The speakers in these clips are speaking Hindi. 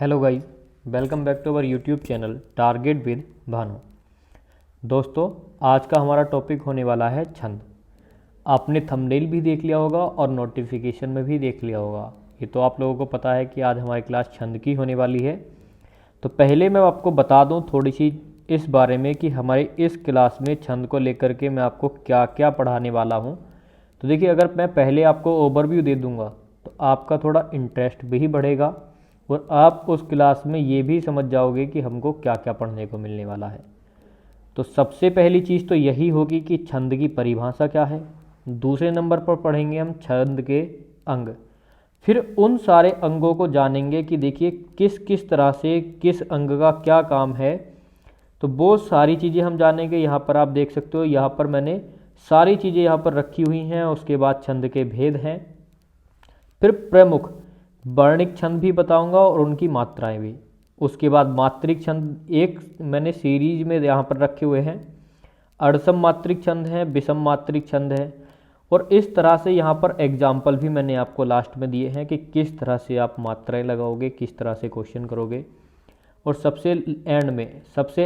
Hello guys, welcome back to our YouTube channel target with Bhanu. दोस्तों, आज का हमारा टॉपिक होने वाला है छंद। आपने थंबनेल भी देख लिया होगा और नोटिफिकेशन में भी देख लिया होगा। ये तो आप लोगों को पता है कि आज हमारी क्लास छंद की होने वाली है। तो पहले मैं आपको बता दूं थोड़ी सी इस बारे में कि हमारे इस क्लास में छंद को लेकर के मैं आपको क्या क्या पढ़ाने वाला हूँ। तो देखिए, अगर मैं पहले आपको ओवरव्यू दे दूँगा तो आपका थोड़ा इंटरेस्ट भी बढ़ेगा और आप उस क्लास में ये भी समझ जाओगे कि हमको क्या क्या पढ़ने को मिलने वाला है। तो सबसे पहली चीज़ तो यही होगी कि छंद की परिभाषा क्या है। दूसरे नंबर पर पढ़ेंगे हम छंद के अंग। फिर उन सारे अंगों को जानेंगे कि देखिए किस किस तरह से किस अंग का क्या काम है। तो वो सारी चीज़ें हम जानेंगे। यहाँ पर आप देख सकते हो, यहाँ पर मैंने सारी चीज़ें यहाँ पर रखी हुई हैं। उसके बाद छंद के भेद हैं। फिर प्रमुख वर्णिक छंद भी बताऊंगा और उनकी मात्राएं भी। उसके बाद मात्रिक छंद एक मैंने सीरीज में यहाँ पर रखे हुए हैं। अड़सम मात्रिक छंद है, विषम मात्रिक छंद है। और इस तरह से यहाँ पर एग्जाम्पल भी मैंने आपको लास्ट में दिए हैं कि किस तरह से आप मात्राएं लगाओगे, किस तरह से क्वेश्चन करोगे। और सबसे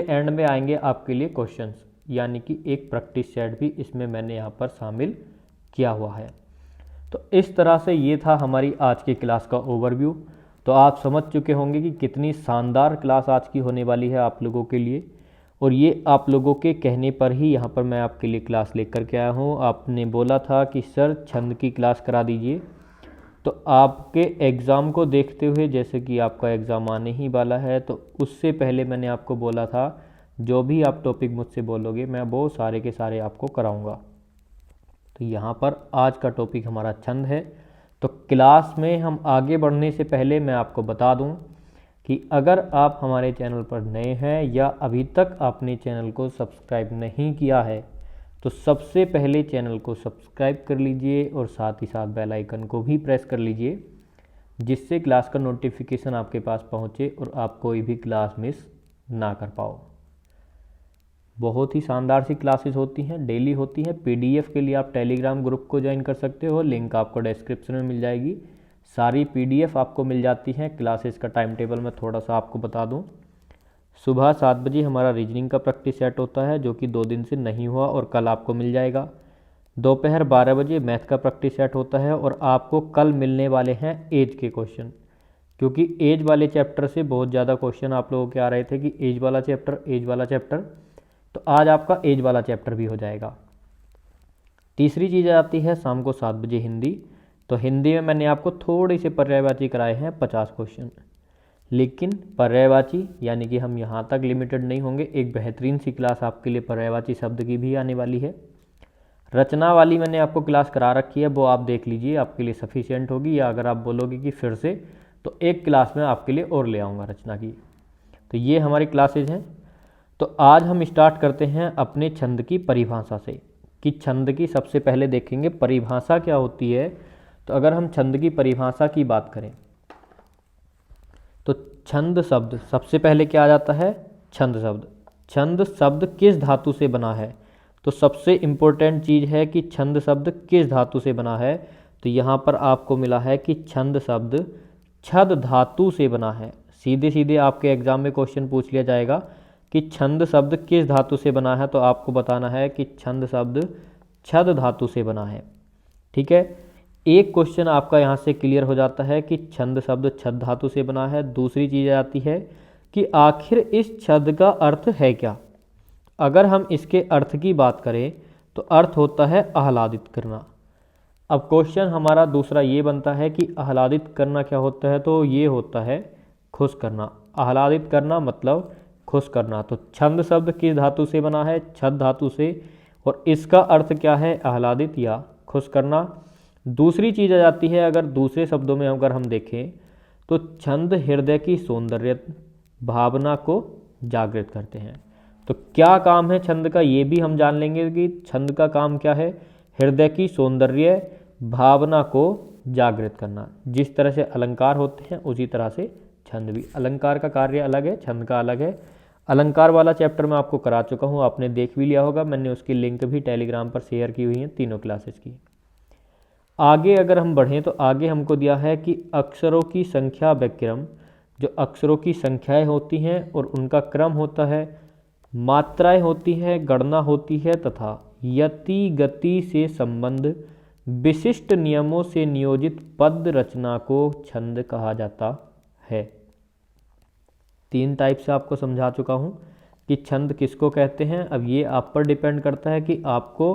एंड में आएंगे आपके लिए क्वेश्चंस, यानी कि एक प्रैक्टिस सेट भी इसमें मैंने यहाँ पर शामिल किया हुआ है। तो इस तरह से ये था हमारी आज की क्लास का ओवरव्यू। तो आप समझ चुके होंगे कि कितनी शानदार क्लास आज की होने वाली है आप लोगों के लिए। और ये आप लोगों के कहने पर ही यहाँ पर मैं आपके लिए क्लास लेकर के आया हूँ। आपने बोला था कि सर छंद की क्लास करा दीजिए। तो आपके एग्ज़ाम को देखते हुए, जैसे कि आपका एग्ज़ाम आने ही वाला है, तो उससे पहले मैंने आपको बोला था जो भी आप टॉपिक मुझसे बोलोगे मैं वो सारे के सारे आपको कराऊँगा। तो यहाँ पर आज का टॉपिक हमारा छंद है। तो क्लास में हम आगे बढ़ने से पहले मैं आपको बता दूं कि अगर आप हमारे चैनल पर नए हैं या अभी तक आपने चैनल को सब्सक्राइब नहीं किया है तो सबसे पहले चैनल को सब्सक्राइब कर लीजिए और साथ ही साथ बेल आइकन को भी प्रेस कर लीजिए, जिससे क्लास का नोटिफिकेशन आपके पास पहुँचे और आप कोई भी क्लास मिस ना कर पाओ। बहुत ही शानदार सी क्लासेस होती हैं, डेली होती हैं। पीडीएफ के लिए आप टेलीग्राम ग्रुप को ज्वाइन कर सकते हो, लिंक आपको डिस्क्रिप्शन में मिल जाएगी। सारी पीडीएफ आपको मिल जाती हैं। क्लासेस का टाइम टेबल मैं थोड़ा सा आपको बता दूं। सुबह 7 बजे हमारा रीजनिंग का प्रैक्टिस सेट होता है, जो कि 2 दिन से नहीं हुआ और कल आपको मिल जाएगा। दोपहर 12 बजे मैथ का प्रैक्टिस सेट होता है और आपको कल मिलने वाले हैं एज के क्वेश्चन, क्योंकि एज वाले चैप्टर से बहुत ज़्यादा क्वेश्चन आप लोगों के आ रहे थे कि एज वाला चैप्टर। तो आज आपका एज वाला चैप्टर भी हो जाएगा। तीसरी चीज़ आती है शाम को 7 बजे हिंदी। तो हिंदी में मैंने आपको थोड़ी से पर्यायवाची कराए हैं 50 क्वेश्चन। लेकिन पर्यायवाची यानी कि हम यहाँ तक लिमिटेड नहीं होंगे। एक बेहतरीन सी क्लास आपके लिए पर्यायवाची शब्द की भी आने वाली है। रचना वाली मैंने आपको क्लास करा रखी है, वो आप देख लीजिए, आपके लिए सफिशिएंट होगी। या अगर आप बोलोगे कि फिर से, तो एक क्लास में आपके लिए और ले आऊँगा रचना की। तो ये हमारी क्लासेज हैं। तो आज हम स्टार्ट करते हैं अपने छंद की परिभाषा से, कि छंद की सबसे पहले देखेंगे परिभाषा क्या होती है। तो अगर हम छंद की परिभाषा की बात करें तो छंद शब्द सबसे पहले क्या आ जाता है? छंद शब्द किस धातु से बना है? तो सबसे इम्पोर्टेंट चीज़ है कि छंद शब्द किस धातु से बना है। तो यहाँ पर आपको मिला है कि छंद शब्द छद धातु से बना है। सीधे सीधे आपके एग्जाम में क्वेश्चन पूछ लिया जाएगा कि छंद शब्द किस धातु से बना है, तो आपको बताना है कि छंद शब्द छद धातु से बना है। ठीक है, एक क्वेश्चन आपका यहाँ से क्लियर हो जाता है कि छंद शब्द छद धातु से बना है। दूसरी चीज़ आती है कि आखिर इस छद का अर्थ है क्या। अगर हम इसके अर्थ की बात करें तो अर्थ होता है आह्लादित करना। अब क्वेश्चन हमारा दूसरा ये बनता है कि आह्लादित करना क्या होता है, तो ये होता है खुश करना। आह्लादित करना मतलब खुश करना। तो छंद शब्द किस धातु से बना है? छद धातु से। और इसका अर्थ क्या है? आह्लादित या खुश करना। दूसरी चीज़ आ जाती है, अगर दूसरे शब्दों में अगर हम देखें तो छंद हृदय की सौंदर्य भावना को जागृत करते हैं। तो क्या काम है छंद का, ये भी हम जान लेंगे कि छंद का काम क्या है। हृदय की सौंदर्य भावना को जागृत करना। जिस तरह से अलंकार होते हैं उसी तरह से छंद भी। अलंकार का कार्य अलग है, छंद का अलग है। अलंकार वाला चैप्टर मैं आपको करा चुका हूँ, आपने देख भी लिया होगा। मैंने उसकी लिंक भी टेलीग्राम पर शेयर की हुई है, तीनों क्लासेस की। आगे अगर हम बढ़ें तो आगे हमको दिया है कि अक्षरों की संख्या व क्रम जो अक्षरों की संख्याएं होती हैं और उनका क्रम होता है, मात्राएं होती हैं, गणना होती है तथा यति गति से संबंध विशिष्ट नियमों से नियोजित पद रचना को छंद कहा जाता है। 3 टाइप से आपको समझा चुका हूँ कि छंद किसको कहते हैं। अब ये आप पर डिपेंड करता है कि आपको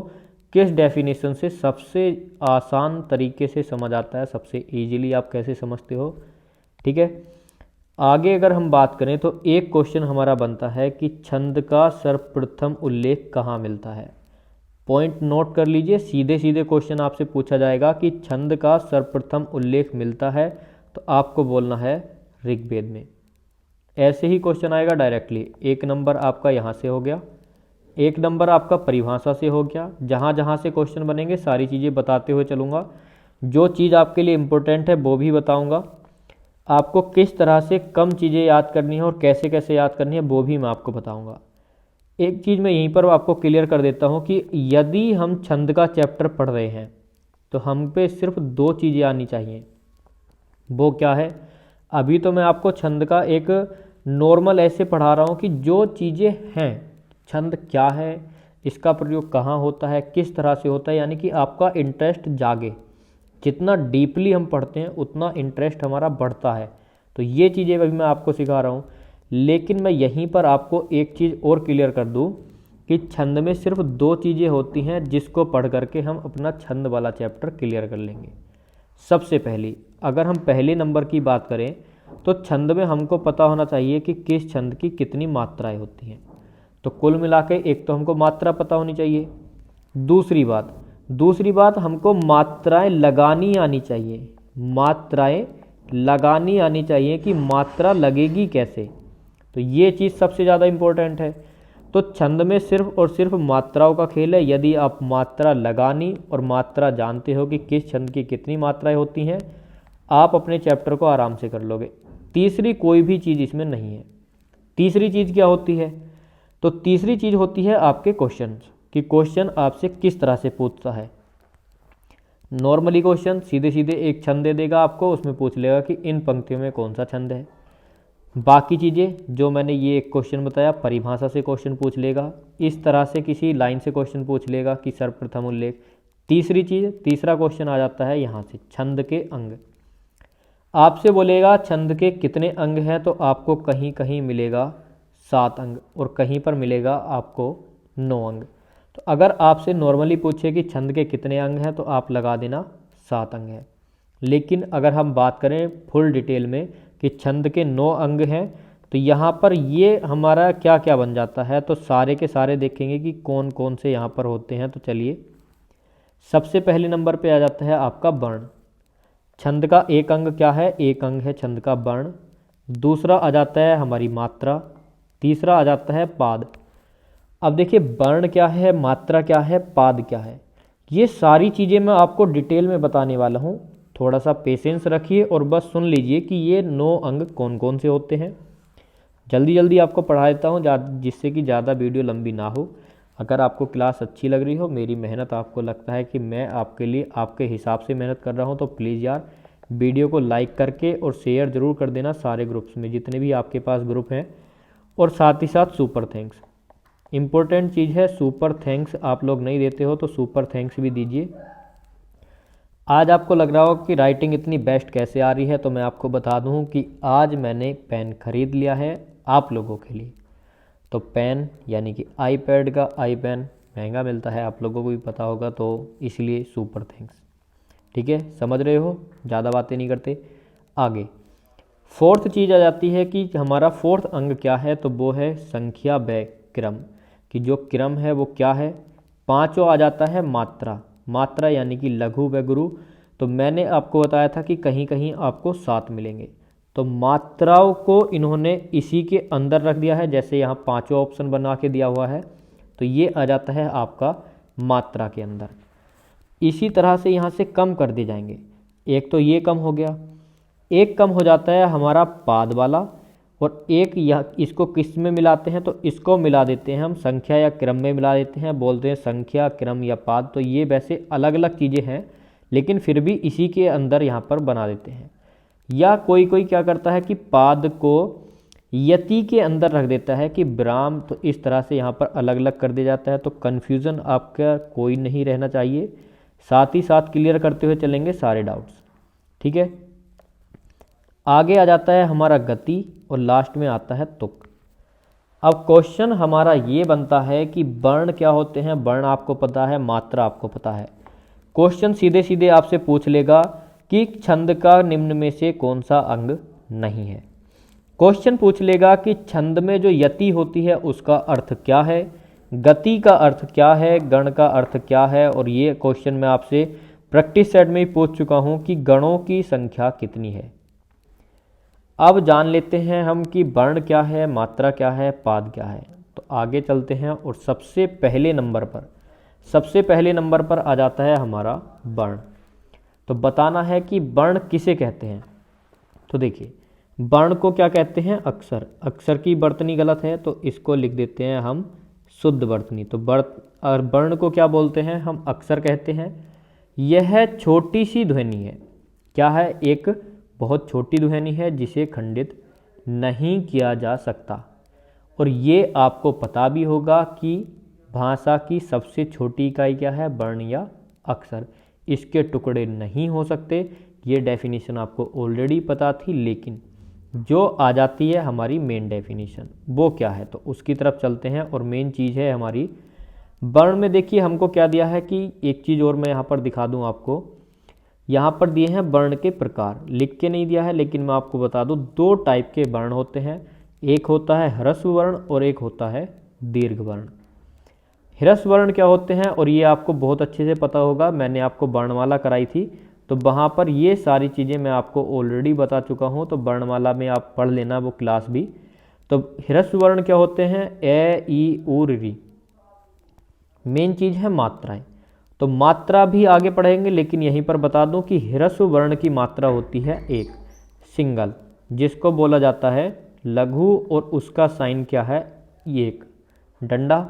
किस डेफिनेशन से सबसे आसान तरीके से समझ आता है, सबसे इजीली आप कैसे समझते हो। ठीक है, आगे अगर हम बात करें तो एक क्वेश्चन हमारा बनता है कि छंद का सर्वप्रथम उल्लेख कहाँ मिलता है। पॉइंट नोट कर लीजिए, सीधे सीधे क्वेश्चन आपसे पूछा जाएगा कि छंद का सर्वप्रथम उल्लेख मिलता है, तो आपको बोलना है ऋग्वेद में। ऐसे ही क्वेश्चन आएगा डायरेक्टली। 1 नंबर आपका यहाँ से हो गया, 1 नंबर आपका परिभाषा से हो गया। जहाँ जहाँ से क्वेश्चन बनेंगे सारी चीज़ें बताते हुए चलूँगा। जो चीज़ आपके लिए इम्पोर्टेंट है वो भी बताऊँगा। आपको किस तरह से कम चीज़ें याद करनी है और कैसे कैसे याद करनी है वो भी मैं आपको बताऊँगा। एक चीज़ मैं यहीं पर आपको क्लियर कर देता हूँ कि यदि हम छंद का चैप्टर पढ़ रहे हैं तो हम पे सिर्फ 2 चीज़ें आनी चाहिए। वो क्या है? अभी तो मैं आपको छंद का एक नॉर्मल ऐसे पढ़ा रहा हूँ कि जो चीज़ें हैं, छंद क्या है, इसका प्रयोग कहाँ होता है, किस तरह से होता है, यानी कि आपका इंटरेस्ट जागे। जितना डीपली हम पढ़ते हैं उतना इंटरेस्ट हमारा बढ़ता है। तो ये चीज़ें अभी मैं आपको सिखा रहा हूँ। लेकिन मैं यहीं पर आपको एक चीज़ और क्लियर कर दूँ कि छंद में सिर्फ 2 चीज़ें होती हैं जिसको पढ़ करके हम अपना छंद वाला चैप्टर क्लियर कर लेंगे। सबसे पहली, अगर हम पहले नंबर की बात करें तो छंद में हमको पता होना चाहिए कि किस छंद की कितनी मात्राएं होती हैं। तो कुल मिला के एक तो हमको मात्रा पता होनी चाहिए। दूसरी बात हमको मात्राएं लगानी आनी चाहिए। मात्राएं लगानी आनी चाहिए कि मात्रा लगेगी कैसे। तो ये चीज़ सबसे ज़्यादा इम्पोर्टेंट है। तो छंद में सिर्फ और सिर्फ मात्राओं का खेल है। यदि आप मात्रा लगानी और मात्रा जानते हो कि किस छंद की कितनी मात्राएं होती हैं, आप अपने चैप्टर को आराम से कर लोगे। तीसरी कोई भी चीज़ इसमें नहीं है। तीसरी चीज़ क्या होती है? तो तीसरी चीज़ होती है आपके क्वेश्चन, कि क्वेश्चन आपसे किस तरह से पूछता है। नॉर्मली क्वेश्चन सीधे सीधे एक छंद दे देगा आपको, उसमें पूछ लेगा कि इन पंक्तियों में कौन सा छंद है। बाकी चीज़ें जो मैंने ये एक क्वेश्चन बताया, परिभाषा से क्वेश्चन पूछ लेगा, इस तरह से किसी लाइन से क्वेश्चन पूछ लेगा कि सर्वप्रथम उल्लेख। तीसरी चीज़, तीसरा क्वेश्चन आ जाता है यहाँ से, छंद के अंग। आपसे बोलेगा छंद के कितने अंग हैं, तो आपको कहीं कहीं मिलेगा 7 अंग और कहीं पर मिलेगा आपको 9 अंग। तो अगर आपसे नॉर्मली पूछे कि छंद के कितने अंग हैं, तो आप लगा देना 7 अंग हैं। लेकिन अगर हम बात करें फुल डिटेल में कि छंद के 9 अंग हैं, तो यहाँ पर ये हमारा क्या क्या बन जाता है, तो सारे के सारे देखेंगे कि कौन कौन से यहाँ पर होते हैं। तो चलिए, सबसे पहले नंबर पे आ जाता है आपका वर्ण। छंद का एक अंग क्या है? एक अंग है छंद का वर्ण। दूसरा आ जाता है हमारी मात्रा। तीसरा आ जाता है पाद। अब देखिए, वर्ण क्या है, मात्रा क्या है, पाद क्या है, ये सारी चीज़ें मैं आपको डिटेल में बताने वाला हूँ। थोड़ा सा पेशेंस रखिए और बस सुन लीजिए कि ये 9 अंग कौन कौन से होते हैं। जल्दी जल्दी आपको पढ़ा देता हूँ जिससे कि ज़्यादा वीडियो लंबी ना हो। अगर आपको क्लास अच्छी लग रही हो, मेरी मेहनत आपको लगता है कि मैं आपके लिए आपके हिसाब से मेहनत कर रहा हूँ, तो प्लीज़ यार वीडियो को लाइक करके और शेयर ज़रूर कर देना सारे ग्रुप्स में, जितने भी आपके पास ग्रुप हैं। और साथ ही साथ सुपर थैंक्स, इम्पोर्टेंट चीज़ है, सुपर थैंक्स आप लोग नहीं देते हो तो सुपर थैंक्स भी दीजिए। आज आपको लग रहा हो कि राइटिंग इतनी बेस्ट कैसे आ रही है, तो मैं आपको बता दूं कि आज मैंने पेन खरीद लिया है आप लोगों के लिए। तो पेन यानी कि आईपैड का आई पेन महंगा मिलता है, आप लोगों को भी पता होगा, तो इसलिए सुपर थैंक्स। ठीक है, समझ रहे हो, ज़्यादा बातें नहीं करते। आगे फोर्थ चीज़ आ जाती है कि हमारा फोर्थ अंग क्या है, तो वो है संख्या व क्रम, कि जो क्रम है वो क्या है। पांचों आ जाता है मात्रा। मात्रा यानी कि लघु व गुरु। तो मैंने आपको बताया था कि कहीं कहीं आपको 7 मिलेंगे, तो मात्राओं को इन्होंने इसी के अंदर रख दिया है। जैसे यहाँ पांचों ऑप्शन बना के दिया हुआ है, तो ये आ जाता है आपका मात्रा के अंदर। इसी तरह से यहाँ से कम कर दिए जाएंगे। एक तो ये कम हो गया, एक कम हो जाता है हमारा पाद वाला, और एक यह इसको किस में मिलाते हैं, तो इसको मिला देते हैं हम संख्या या क्रम में मिला देते हैं, बोलते हैं संख्या, क्रम या पाद। तो ये वैसे अलग अलग चीज़ें हैं, लेकिन फिर भी इसी के अंदर यहाँ पर बना देते हैं। या कोई कोई क्या करता है कि पाद को यति के अंदर रख देता है कि विराम, तो इस तरह से यहाँ पर अलग अलग कर दिया जाता है। तो कन्फ्यूज़न आपका कोई नहीं रहना चाहिए, साथ ही साथ क्लियर करते हुए चलेंगे सारे डाउट्स, ठीक है। आगे आ जाता है हमारा गति और लास्ट में आता है तुक। अब क्वेश्चन हमारा ये बनता है कि वर्ण क्या होते हैं, वर्ण आपको पता है, मात्रा आपको पता है। क्वेश्चन सीधे सीधे आपसे पूछ लेगा कि छंद का निम्न में से कौन सा अंग नहीं है। क्वेश्चन पूछ लेगा कि छंद में जो यति होती है उसका अर्थ क्या है, गति का अर्थ क्या है, गण का अर्थ क्या है। और ये क्वेश्चन मैं आपसे प्रैक्टिस सेट में ही पूछ चुका हूँ कि गणों की संख्या कितनी है। अब जान लेते हैं हम कि वर्ण क्या है, मात्रा क्या है, पाद क्या है। तो आगे चलते हैं और सबसे पहले नंबर पर आ जाता है हमारा वर्ण। तो बताना है कि वर्ण किसे कहते हैं। तो देखिए, वर्ण को क्या कहते हैं, अक्षर। अक्षर की वर्तनी गलत है तो इसको लिख देते हैं हम शुद्ध वर्तनी। तो वर्ण को क्या बोलते हैं, हम अक्षर कहते हैं। यह छोटी सी ध्वनि है, क्या है, एक बहुत छोटी ध्वनि है जिसे खंडित नहीं किया जा सकता। और ये आपको पता भी होगा कि भाषा की सबसे छोटी इकाई क्या है, वर्ण या अक्षर। इसके टुकड़े नहीं हो सकते, ये डेफिनेशन आपको ऑलरेडी पता थी, लेकिन जो आ जाती है हमारी मेन डेफिनेशन वो क्या है, तो उसकी तरफ चलते हैं। और मेन चीज़ है हमारी वर्ण में। देखिए हमको क्या दिया है कि एक चीज़ और मैं यहाँ पर दिखा दूँ आपको, यहाँ पर दिए हैं वर्ण के प्रकार, लिख के नहीं दिया है लेकिन मैं आपको बता दूँ, दो टाइप के वर्ण होते हैं। एक होता है ह्रस्व वर्ण और एक होता है दीर्घ वर्ण। ह्रस्व वर्ण क्या होते हैं, और ये आपको बहुत अच्छे से पता होगा, मैंने आपको वर्णमाला कराई थी तो वहाँ पर ये सारी चीज़ें मैं आपको ऑलरेडी बता चुका हूँ। तो वर्णमाला में आप पढ़ लेना वो क्लास भी। तो ह्रस्व वर्ण क्या होते हैं, ए ई उ री। मेन चीज़ है मात्राएं। तो मात्रा भी आगे पढ़ेंगे, लेकिन यहीं पर बता दूं कि ह्रस्व वर्ण की मात्रा होती है एक सिंगल, जिसको बोला जाता है लघु, और उसका साइन क्या है, एक डंडा।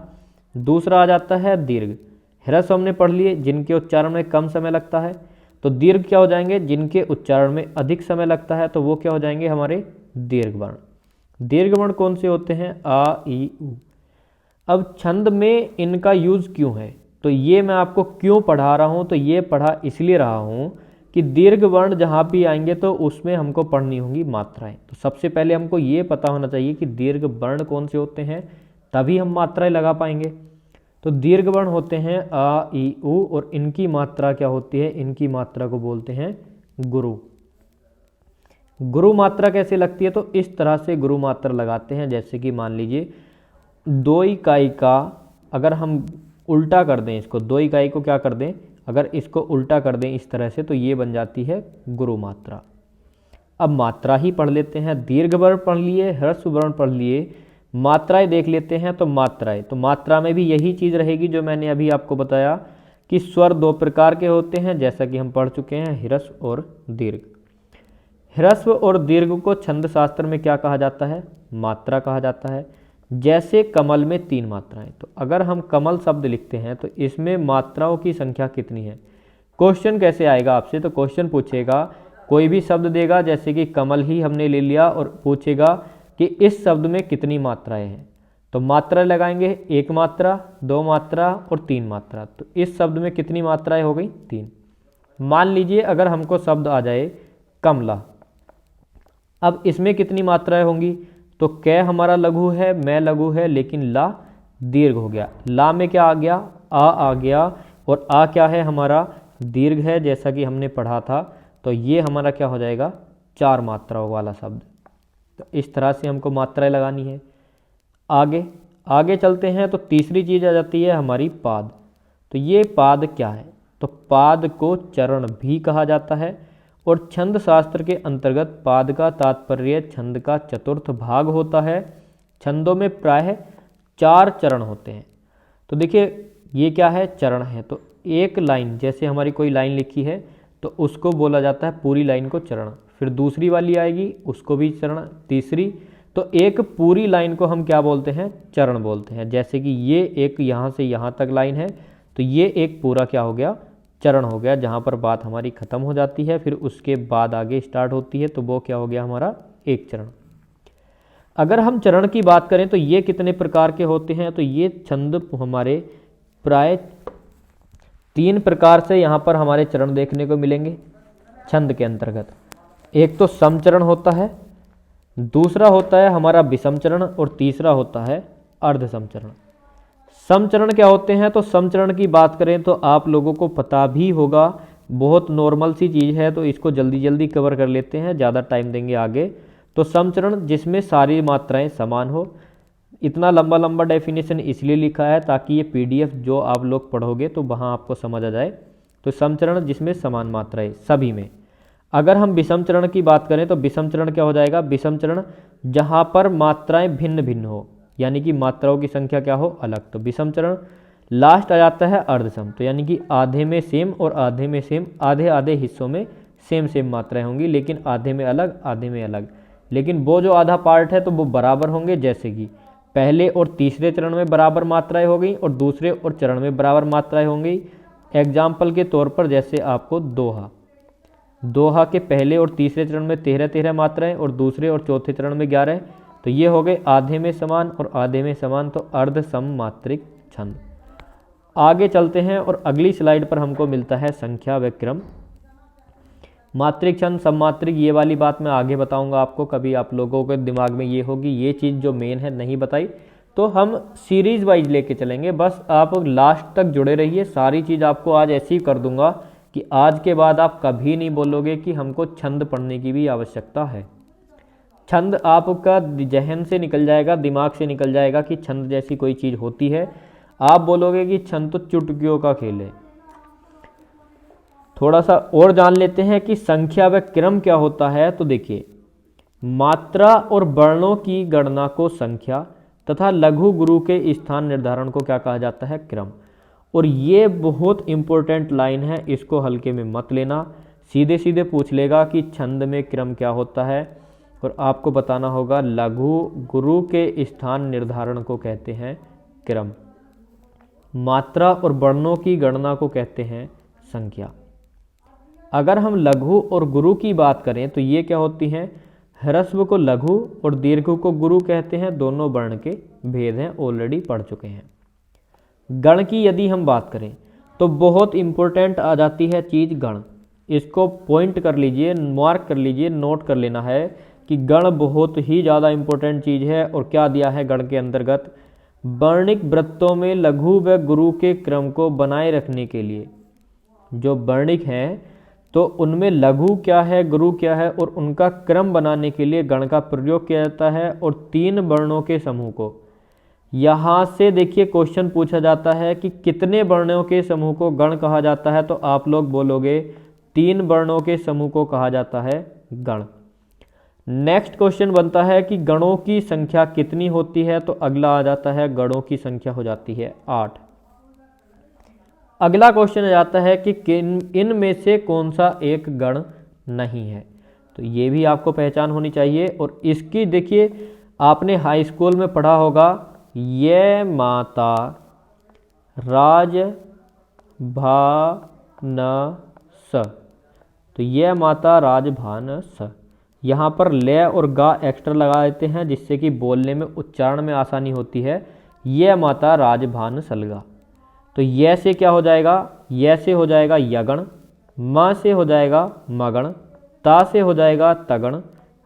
दूसरा आ जाता है दीर्घ। ह्रस्व हमने पढ़ लिए, जिनके उच्चारण में कम समय लगता है। तो दीर्घ क्या हो जाएंगे, जिनके उच्चारण में अधिक समय लगता है, तो वो क्या हो जाएंगे हमारे दीर्घ वर्ण। दीर्घ वर्ण कौन से होते हैं, आ ई उ। अब छंद में इनका यूज क्यों है, तो ये मैं आपको क्यों पढ़ा रहा हूँ, तो ये पढ़ा इसलिए रहा हूँ कि दीर्घ वर्ण जहाँ भी आएंगे तो उसमें हमको पढ़नी होंगी मात्राएं। तो सबसे पहले हमको ये पता होना चाहिए कि दीर्घ वर्ण कौन से होते हैं, तभी हम मात्राएं लगा पाएंगे। तो दीर्घ वर्ण होते हैं आ ई उ, और इनकी मात्रा क्या होती है, इनकी मात्रा को बोलते हैं गुरु। गुरु मात्रा कैसे लगती है, तो इस तरह से गुरु मात्रा लगाते हैं। जैसे कि मान लीजिए 2 इकाई का अगर हम उल्टा कर दें, इसको 2 इकाई को क्या कर दें, अगर इसको उल्टा कर दें इस तरह से, तो ये बन जाती है गुरु मात्रा। अब मात्रा ही पढ़ लेते हैं, दीर्घ वर्ण पढ़ लिए, ह्रस्व वर्ण पढ़ लिए, मात्राएं देख लेते हैं। तो मात्रा में भी यही चीज़ रहेगी जो मैंने अभी आपको बताया कि स्वर 2 प्रकार के होते हैं, जैसा कि हम पढ़ चुके हैं, ह्रस्व और दीर्घ। ह्रस्व और दीर्घ को छंद शास्त्र में क्या कहा जाता है, मात्रा कहा जाता है। जैसे कमल में 3 मात्राएं, तो अगर हम कमल शब्द लिखते हैं तो इसमें मात्राओं की संख्या कितनी है। क्वेश्चन कैसे आएगा आपसे, तो क्वेश्चन पूछेगा, कोई भी शब्द देगा, जैसे कि कमल ही हमने ले लिया, और पूछेगा कि इस शब्द में कितनी मात्राएं हैं। तो मात्रा लगाएंगे, 1 मात्रा, 2 मात्रा और 3 मात्रा। तो इस शब्द में कितनी मात्राएं हो गई, 3। मान लीजिए अगर हमको शब्द आ जाए कमला, अब इसमें कितनी मात्राएं होंगी, तो कै हमारा लघु है, मैं लघु है, लेकिन ला दीर्घ हो गया। ला में क्या आ गया, आ गया, और आ क्या है हमारा दीर्घ है, जैसा कि हमने पढ़ा था। तो ये हमारा क्या हो जाएगा, 4 मात्राओं वाला शब्द। तो इस तरह से हमको मात्राएं लगानी है। आगे चलते हैं तो तीसरी चीज़ आ जाती है हमारी पाद। तो ये पाद क्या है, तो पाद को चरण भी कहा जाता है, और छंद शास्त्र के अंतर्गत पाद का तात्पर्य छंद का चतुर्थ भाग होता है। छंदों में प्रायः 4 चरण होते हैं। तो देखिए ये क्या है, चरण है। तो एक लाइन, जैसे हमारी कोई लाइन लिखी है तो उसको बोला जाता है पूरी लाइन को चरण। फिर दूसरी वाली आएगी, उसको भी चरण, तीसरी। तो एक पूरी लाइन को हम क्या बोलते हैं, चरण बोलते हैं। जैसे कि ये एक यहाँ से यहाँ तक लाइन है, तो ये एक पूरा क्या हो गया, चरण हो गया, जहाँ पर बात हमारी ख़त्म हो जाती है, फिर उसके बाद आगे स्टार्ट होती है, तो वो क्या हो गया हमारा एक चरण। अगर हम चरण की बात करें तो ये कितने प्रकार के होते हैं, तो ये छंद हमारे प्राय 3 प्रकार से यहाँ पर हमारे चरण देखने को मिलेंगे छंद के अंतर्गत। एक तो समचरण होता है, दूसरा होता है हमारा विषम चरण, और तीसरा होता है अर्ध समचरण। समचरण क्या होते हैं, तो समचरण की बात करें तो आप लोगों को पता भी होगा, बहुत नॉर्मल सी चीज़ है, तो इसको जल्दी जल्दी कवर कर लेते हैं, ज़्यादा टाइम देंगे आगे। तो समचरण जिसमें सारी मात्राएं समान हो। इतना लंबा लंबा डेफिनेशन इसलिए लिखा है ताकि ये पीडीएफ जो आप लोग पढ़ोगे तो वहाँ आपको समझ आ जाए। तो समचरण जिसमें समान मात्राएं सभी में। अगर हम विषम चरण की बात करें तो विषम चरण क्या हो जाएगा, विषम चरण जहाँ पर मात्राएं भिन्न भिन्न हो, यानी कि मात्राओं की संख्या क्या हो अलग, तो विषम चरण। लास्ट आ जाता है अर्धसम, तो यानी कि आधे में सेम और आधे में सेम, आधे आधे हिस्सों में सेम सेम मात्राएं होंगी, लेकिन आधे में अलग आधे में अलग, लेकिन वो जो आधा पार्ट है तो वो बराबर होंगे। जैसे कि पहले और तीसरे चरण में बराबर मात्राएं हो गई और दूसरे और चरण में बराबर मात्राएं होंगी। एग्जाम्पल के तौर पर जैसे आपको दोहा के पहले और तीसरे चरण में 13 मात्राएं और दूसरे और चौथे चरण में 11, तो ये हो गए आधे में समान और आधे में समान, तो अर्ध सममात्रिक छंद। आगे चलते हैं और अगली स्लाइड पर हमको मिलता है संख्या व क्रम। मात्रिक छंद सममात्रिक, ये वाली बात मैं आगे बताऊंगा आपको, कभी आप लोगों के दिमाग में ये होगी ये चीज़ जो मेन है नहीं बताई, तो हम सीरीज वाइज लेके चलेंगे, बस आप लास्ट तक जुड़े रहिए। सारी चीज़ आपको आज ऐसी ही कर दूंगा कि आज के बाद आप कभी नहीं बोलोगे कि हमको छंद पढ़ने की भी आवश्यकता है। छंद आपका जहन से निकल जाएगा, दिमाग से निकल जाएगा कि छंद जैसी कोई चीज़ होती है। आप बोलोगे कि छंद तो चुटकियों का खेल है। थोड़ा सा और जान लेते हैं कि संख्या व क्रम क्या होता है। तो देखिए, मात्रा और वर्णों की गणना को संख्या तथा लघु गुरु के स्थान निर्धारण को क्या कहा जाता है, क्रम। और ये बहुत इंपॉर्टेंट लाइन है, इसको हल्के में मत लेना। सीधे सीधे पूछ लेगा कि छंद में क्रम क्या होता है, और आपको बताना होगा लघु गुरु के स्थान निर्धारण को कहते हैं क्रम, मात्रा और वर्णों की गणना को कहते हैं संख्या। अगर हम लघु और गुरु की बात करें तो ये क्या होती हैं, ह्रस्व को लघु और दीर्घ को गुरु कहते हैं। दोनों वर्ण के भेद हैं, ऑलरेडी पढ़ चुके हैं। गण की यदि हम बात करें तो बहुत इंपॉर्टेंट आ जाती है चीज़ गण। इसको पॉइंट कर लीजिए, मार्क कर लीजिए, नोट कर लेना है कि गण बहुत ही ज़्यादा इंपॉर्टेंट चीज़ है। और क्या दिया है गण के अंतर्गत, वर्णिक वृत्तों में लघु व गुरु के क्रम को बनाए रखने के लिए, जो वर्णिक हैं तो उनमें लघु क्या है गुरु क्या है और उनका क्रम बनाने के लिए गण का प्रयोग किया जाता है। और 3 वर्णों के समूह को, यहाँ से देखिए क्वेश्चन पूछा जाता है कि कितने वर्णों के समूह को गण कहा जाता है, तो आप लोग बोलोगे 3 वर्णों के समूह को कहा जाता है गण। नेक्स्ट क्वेश्चन बनता है कि गणों की संख्या कितनी होती है, तो अगला आ जाता है गणों की संख्या हो जाती है 8। अगला क्वेश्चन आ जाता है कि इनमें से कौन सा एक गण नहीं है, तो ये भी आपको पहचान होनी चाहिए। और इसकी देखिए, आपने हाई स्कूल में पढ़ा होगा, ये माता राज भानस, तो ये माता राजभानस, यहाँ पर ले और गा एक्स्ट्रा लगा देते हैं जिससे कि बोलने में उच्चारण में आसानी होती है। ये माता राजभानसलगा, तो ये से क्या हो जाएगा, ये से हो जाएगा यगण, म से हो जाएगा मगण, ता से हो जाएगा तगण,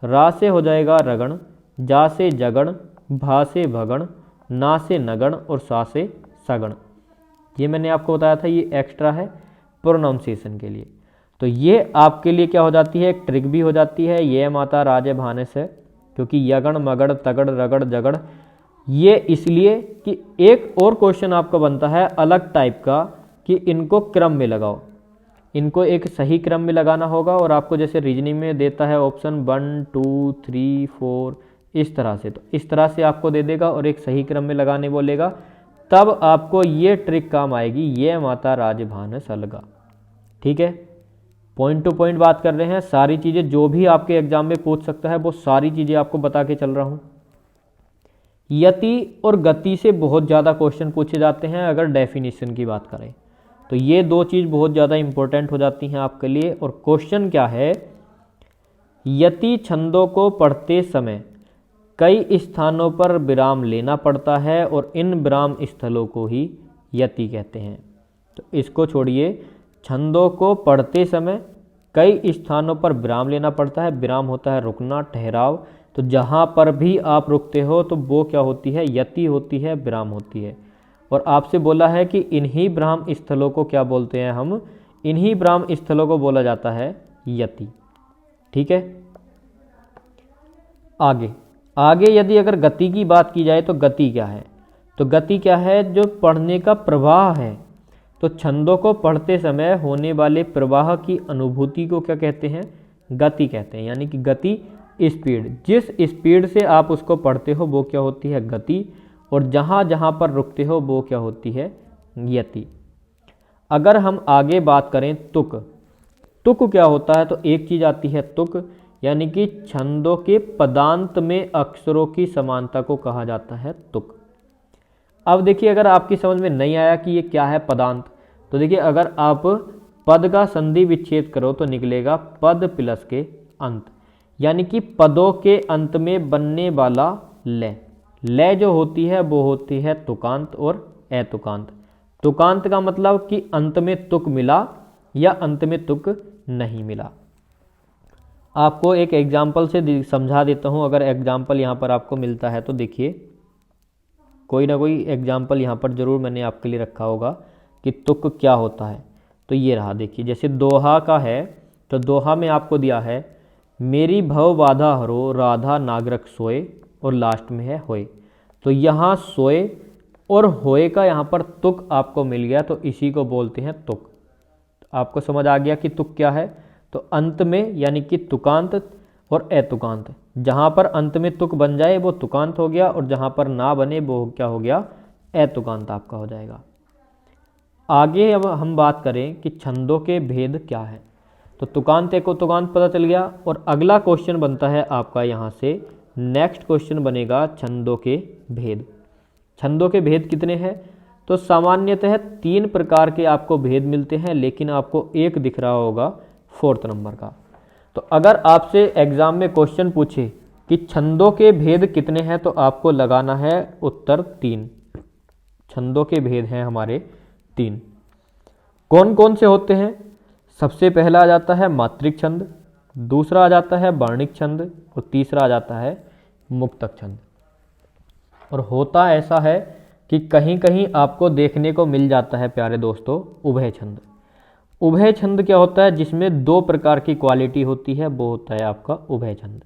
रा से हो जाएगा रगण, जा से जगण, भा से भगण, ना से नगण और सा से सगण। ये मैंने आपको बताया था, ये एक्स्ट्रा है प्रोनाउंसिएशन के लिए। तो ये आपके लिए क्या हो जाती है, एक ट्रिक भी हो जाती है। ये माता राज भानस है, क्योंकि यगण मगड़ तगड़ रगड़ जगड़, ये इसलिए कि एक और क्वेश्चन आपका बनता है अलग टाइप का कि इनको क्रम में लगाओ, इनको एक सही क्रम में लगाना होगा। और आपको जैसे रीजनिंग में देता है ऑप्शन 1 2 3 4 इस तरह से, तो इस तरह से आपको दे देगा और एक सही क्रम में लगाने बोलेगा, तब आपको ये ट्रिक काम आएगी, ये माता राजभानस अलगा। ठीक है, पॉइंट टू पॉइंट बात कर रहे हैं। सारी चीज़ें जो भी आपके एग्जाम में पूछ सकता है वो सारी चीज़ें आपको बता के चल रहा हूँ। यति और गति से बहुत ज़्यादा क्वेश्चन पूछे जाते हैं अगर डेफिनेशन की बात करें। तो ये दो चीज़ बहुत ज़्यादा इंपॉर्टेंट हो जाती हैं आपके लिए। और क्वेश्चन क्या है, यति छंदों को पढ़ते समय कई स्थानों पर विराम लेना पड़ता है और इन विराम स्थलों को ही यति कहते हैं। तो इसको छोड़िए, छंदों को पढ़ते समय कई स्थानों पर विराम लेना पड़ता है। विराम होता है रुकना, ठहराव। तो जहाँ पर भी आप रुकते हो तो वो क्या होती है, यति होती है, विराम होती है। और आपसे बोला है कि इन्हीं विराम स्थलों को क्या बोलते हैं हम, इन्हीं विराम स्थलों को बोला जाता है यति। ठीक है, आगे यदि अगर गति की बात की जाए तो गति क्या है, तो गति क्या है, जो पढ़ने का प्रवाह है। तो छंदों को पढ़ते समय होने वाले प्रवाह की अनुभूति को क्या कहते हैं, गति कहते हैं। यानी कि गति स्पीड, जिस स्पीड से आप उसको पढ़ते हो वो क्या होती है, गति। और जहाँ जहाँ पर रुकते हो वो क्या होती है, यति। अगर हम आगे बात करें तुक, तुक क्या होता है, तो एक चीज़ आती है तुक, यानी कि छंदों के पदांत में अक्षरों की समानता को कहा जाता है तुक। अब देखिए, अगर आपकी समझ में नहीं आया कि ये क्या है पदांत, तो देखिए अगर आप पद का संधि विच्छेद करो तो निकलेगा पद प्लस के अंत, यानी कि पदों के अंत में बनने वाला लय। लय जो होती है वो होती है तुकांत और अतुकांत। तुकांत का मतलब कि अंत में तुक मिला या अंत में तुक नहीं मिला। आपको एक एग्जाम्पल से समझा देता हूँ। अगर एग्जाम्पल यहाँ पर आपको मिलता है तो देखिए, कोई ना कोई एग्जाम्पल यहाँ पर जरूर मैंने आपके लिए रखा होगा कि तुक क्या होता है। तो ये रहा, देखिए जैसे दोहा का है, तो दोहा में आपको दिया है मेरी भव बाधा हरो राधा नागरक सोए, और लास्ट में है होए। तो यहाँ सोए और होए का यहाँ पर तुक आपको मिल गया, तो इसी को बोलते हैं तुक। आपको समझ आ गया कि तुक क्या है। तो अंत में यानी कि तुकांत और अतुकांत, जहाँ पर अंत में तुक बन जाए वो तुकांत हो गया, और जहाँ पर ना बने वो क्या हो गया, अतुकांत आपका हो जाएगा। आगे अब हम बात करें कि छंदों के भेद क्या है, तो तुकांत एक तुकांत पता चल गया। और अगला क्वेश्चन बनता है आपका यहाँ से, नेक्स्ट क्वेश्चन बनेगा छंदों के भेद। छंदों के भेद कितने हैं, तो सामान्यतः 3 प्रकार के आपको भेद मिलते हैं, लेकिन आपको एक दिख रहा होगा 4th नंबर का। तो अगर आपसे एग्जाम में क्वेश्चन पूछे कि छंदों के भेद कितने हैं, तो आपको लगाना है उत्तर 3। छंदों के भेद हैं हमारे 3। कौन कौन से होते हैं, सबसे पहला आ जाता है मात्रिक छंद, दूसरा आ जाता है वर्णिक छंद, और तीसरा आ जाता है मुक्तक छंद। और होता ऐसा है कि कहीं कहीं आपको देखने को मिल जाता है प्यारे दोस्तों उभय छंद। उभय छंद क्या होता है, जिसमें 2 प्रकार की क्वालिटी होती है, वो होता है आपका उभय छंद।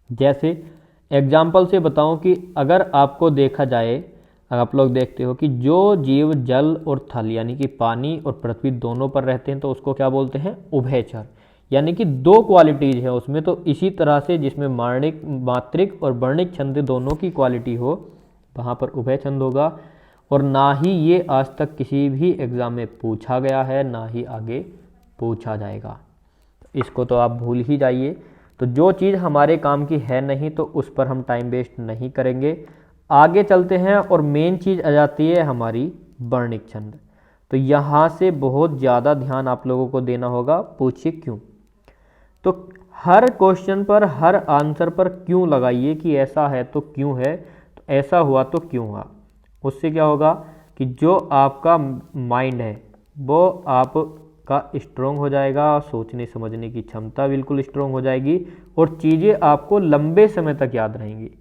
जैसे एग्जाम्पल से बताऊं कि अगर आपको देखा जाए, आप लोग देखते हो कि जो जीव जल और थल यानी कि पानी और पृथ्वी दोनों पर रहते हैं, तो उसको क्या बोलते हैं, उभयचर। यानी कि 2 क्वालिटीज है उसमें। तो इसी तरह से जिसमें मात्रिक और वर्णिक छंद दोनों की क्वालिटी हो, वहाँ पर उभय छंद होगा। और ना ही ये आज तक किसी भी एग्ज़ाम में पूछा गया है, ना ही आगे पूछा जाएगा। इसको तो आप भूल ही जाइए। तो जो चीज़ हमारे काम की है नहीं, तो उस पर हम टाइम वेस्ट नहीं करेंगे। आगे चलते हैं और मेन चीज़ आ जाती है हमारी वर्णिक छंद। तो यहाँ से बहुत ज़्यादा ध्यान आप लोगों को देना होगा। पूछिए क्यों, तो हर क्वेश्चन पर, हर आंसर पर क्यों लगाइए कि ऐसा है तो क्यों है, तो ऐसा हुआ तो क्यों हुआ। उससे क्या होगा कि जो आपका माइंड है वो आपका स्ट्रोंग हो जाएगा, सोचने समझने की क्षमता बिल्कुल स्ट्रोंग हो जाएगी, और चीज़ें आपको लंबे समय तक याद रहेंगी।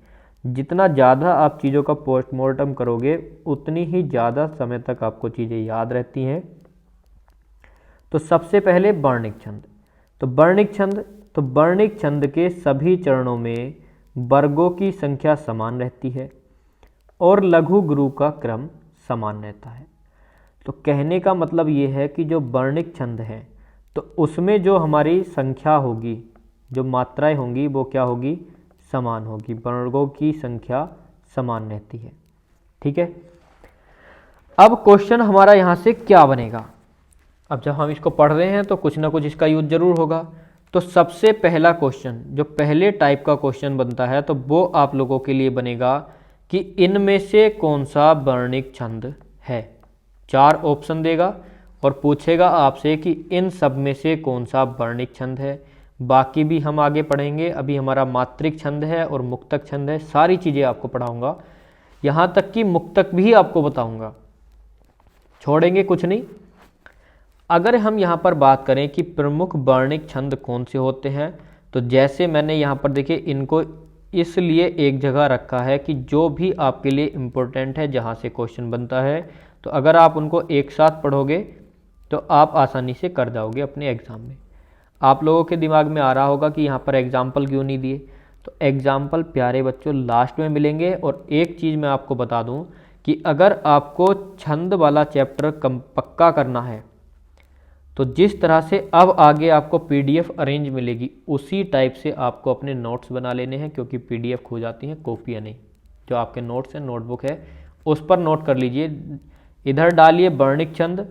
जितना ज़्यादा आप चीज़ों का पोस्टमार्टम करोगे, उतनी ही ज़्यादा समय तक आपको चीज़ें याद रहती हैं। तो सबसे पहले वर्णिक छंद। तो वर्णिक छंद के सभी चरणों में वर्गों की संख्या समान रहती है और लघु गुरु का क्रम समान रहता है। तो कहने का मतलब ये है कि जो वर्णिक छंद है, तो उसमें जो हमारी संख्या होगी, जो मात्राएं होंगी, वो क्या होगी, समान होगी। वर्गों की संख्या समान रहती है। ठीक है। अब क्वेश्चन हमारा यहाँ से क्या बनेगा, अब जब हम इसको पढ़ रहे हैं तो कुछ ना कुछ इसका यूज जरूर होगा। तो सबसे पहला क्वेश्चन, जो पहले टाइप का क्वेश्चन बनता है, तो वो आप लोगों के लिए बनेगा कि इनमें से कौन सा वर्णिक छंद है। 4 ऑप्शन देगा और पूछेगा आपसे कि इन सब में से कौन सा वर्णिक छंद है। बाकी भी हम आगे पढ़ेंगे, अभी हमारा मात्रिक छंद है और मुक्तक छंद है, सारी चीज़ें आपको पढ़ाऊंगा, यहाँ तक कि मुक्तक भी आपको बताऊंगा, छोड़ेंगे कुछ नहीं। अगर हम यहाँ पर बात करें कि प्रमुख वर्णिक छंद कौन से होते हैं, तो जैसे मैंने यहाँ पर देखिए इनको इसलिए एक जगह रखा है कि जो भी आपके लिए इम्पोर्टेंट है, जहाँ से क्वेश्चन बनता है, तो अगर आप उनको एक साथ पढ़ोगे तो आप आसानी से कर जाओगे अपने एग्ज़ाम में। आप लोगों के दिमाग में आ रहा होगा कि यहाँ पर एग्जाम्पल क्यों नहीं दिए, तो एग्जाम्पल प्यारे बच्चों लास्ट में मिलेंगे। और एक चीज़ मैं आपको बता दूँ कि अगर आपको छंद वाला चैप्टर पक्का करना है, तो जिस तरह से अब आगे आपको पीडीएफ अरेंज मिलेगी, उसी टाइप से आपको अपने नोट्स बना लेने हैं, क्योंकि पीडीएफ खो जाती हैं, कॉपियाँ नहीं। जो आपके नोट्स हैं, नोटबुक है, उस पर नोट कर लीजिए। इधर डालिए वर्णिक छंद,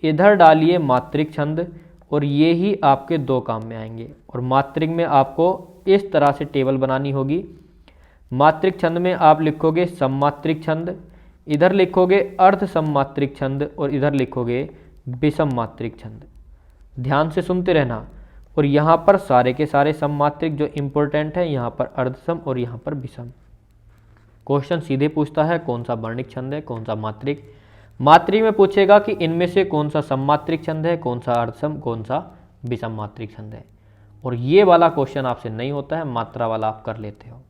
इधर डालिए मात्रिक छंद, और ये ही आपके दो काम में आएंगे। और मात्रिक में आपको इस तरह से टेबल बनानी होगी। मात्रिक छंद में आप लिखोगे सममात्रिक छंद, इधर लिखोगे अर्ध सममात्रिक छंद, और इधर लिखोगे विषम मात्रिक छंद। ध्यान से सुनते रहना। और यहाँ पर सारे के सारे सममात्रिक जो इम्पोर्टेंट है, यहाँ पर अर्धसम और यहाँ पर विषम। क्वेश्चन सीधे पूछता है कौन सा वर्णिक छंद है, कौन सा मात्रिक। मात्रिक में पूछेगा कि इनमें से कौन सा सममात्रिक छंद है, कौन सा अर्धसम, कौन सा विषम मात्रिक छंद है। और ये वाला क्वेश्चन आपसे नहीं होता है, मात्रा वाला आप कर लेते हो।